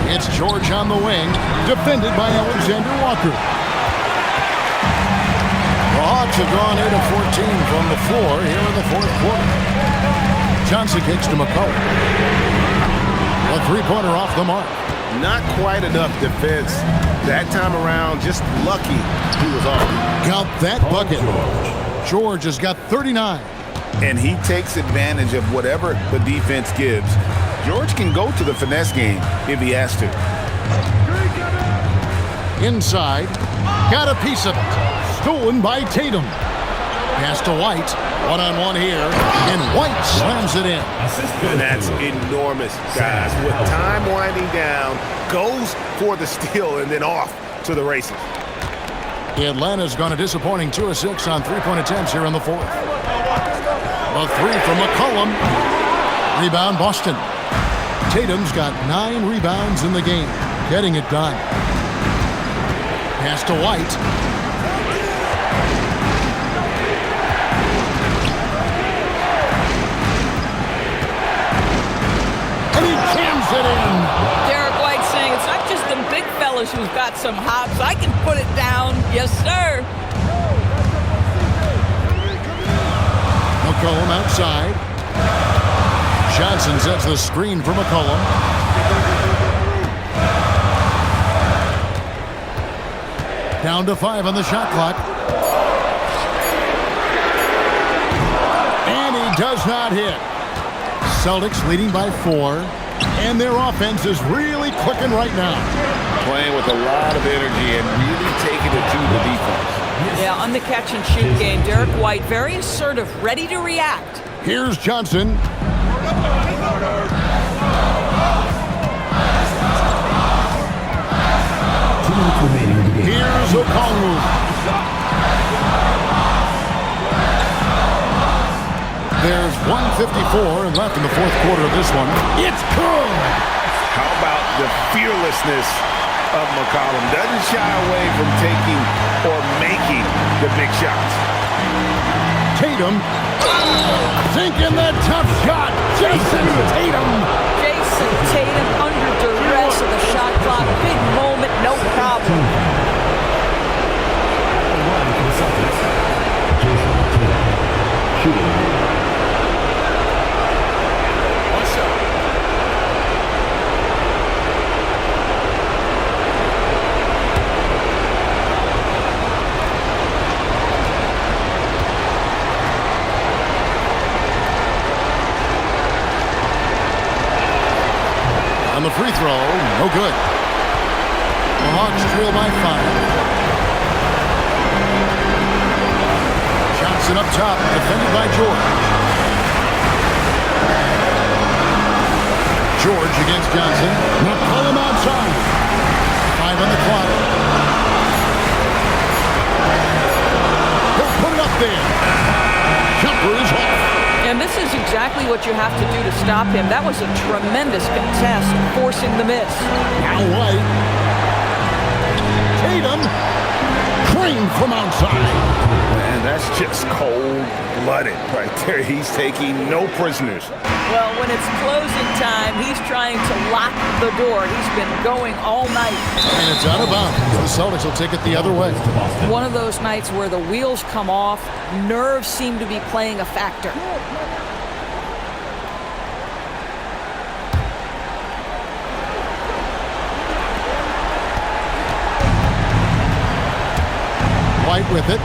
It's George on the wing, defended by Alexander Walker. The Hawks have gone 8 of 14 from the floor here in the fourth quarter. Johnson kicks to McCollum. A three-pointer off the mark. Not quite enough defense that time around. Just lucky he was off. Got that bucket. George has got 39. And he takes advantage of whatever the defense gives. George can go to the finesse game if he has to. Inside. Got a piece of it. Stolen by Tatum. Pass to White. One-on-one here. And White slams it in. And that's enormous, guys. With time winding down, goes for the steal and then off to the races. Atlanta's gone a disappointing 2 of 6 on three-point attempts here in the fourth. A three from McCollum. Rebound Boston. Tatum's got 9 rebounds in the game, getting it done. Pass to White. And he jams it in. Derek White saying it's not just the big fellas who've got some hops. I can put it down. Yes, sir. McCollum outside. Johnson sets the screen for McCollum. Down to 5 on the shot clock. And he does not hit. Celtics leading by 4. And their offense is really clicking right now. Playing with a lot of energy and really taking it to the defense. Yeah, on the catch and shoot game, Derek White very assertive, ready to react. Here's Johnson. Here's Okongwu. There's 1:54 left in the fourth quarter of this one. It's good. How about the fearlessness of McCollum? Doesn't shy away from taking or making the big shots. Tatum sinking that tough shot. Jason Tatum. Jason Tatum under duress of the shot clock. Big moment, no problem. on the free throw. No good. The Hawks trail by 5. Johnson up top, defended by George. George against Johnson. McCollum outside. 5 on the clock. He'll put it up there. Jumper is off. And this is exactly what you have to do to stop him. That was a tremendous contest, forcing the miss. Now White. Tatum. Crane from outside. And that's just cold-blooded right there. He's taking no prisoners. Well, when it's closing time, he's trying to lock the door. He's been going all night. And it's out of bounds. The Celtics will take it the other way. One of those nights where the wheels come off, nerves seem to be playing a factor. White with it.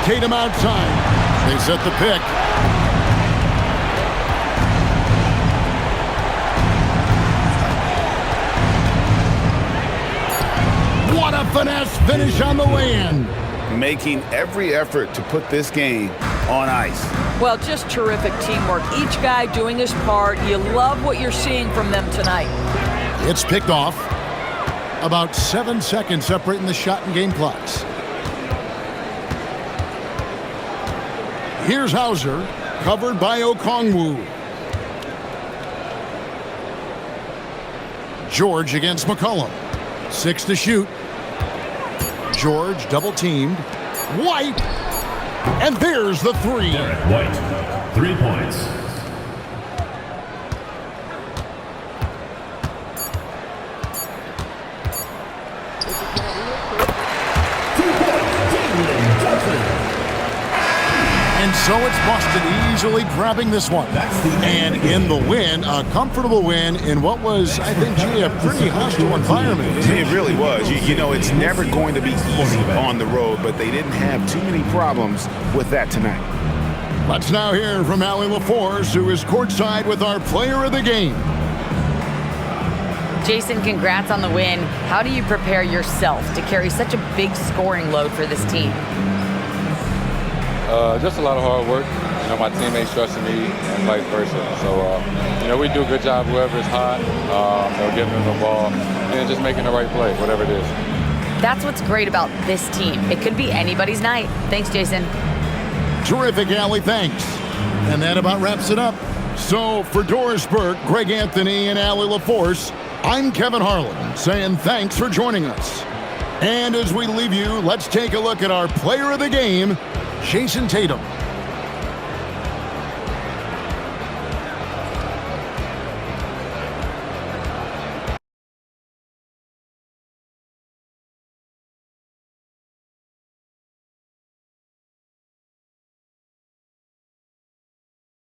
Tatum outside. They set the pick. What a finesse finish on the lay-in. Making every effort to put this game on ice. Well, just terrific teamwork. Each guy doing his part. You love what you're seeing from them tonight. It's picked off. About 7 seconds separating the shot and game clocks. Here's Hauser, covered by Okongwu. George against McCollum. 6 to shoot. George double teamed. White. And there's the 3. Derek White, 3 points. And so it's Boston easily grabbing this one. And in the win, a comfortable win in what was, I think, a pretty hostile environment. It really was. You know, it's never going to be easy on the road, but they didn't have too many problems with that tonight. Let's now hear from Allie LaForce, who is courtside with our player of the game. Jason, congrats on the win. How do you prepare yourself to carry such a big scoring load for this team? Just a lot of hard work. You know, my teammates trusting me and vice versa. So, you know, we do a good job whoever is hot, giving them the ball and just making the right play, whatever it is. That's what's great about this team. It could be anybody's night. Thanks, Jason. Terrific, Allie. Thanks. And that about wraps it up. So for Doris Burke, Greg Anthony, and Allie LaForce, I'm Kevin Harlan saying thanks for joining us. And as we leave you, let's take a look at our player of the game, Jason Tatum.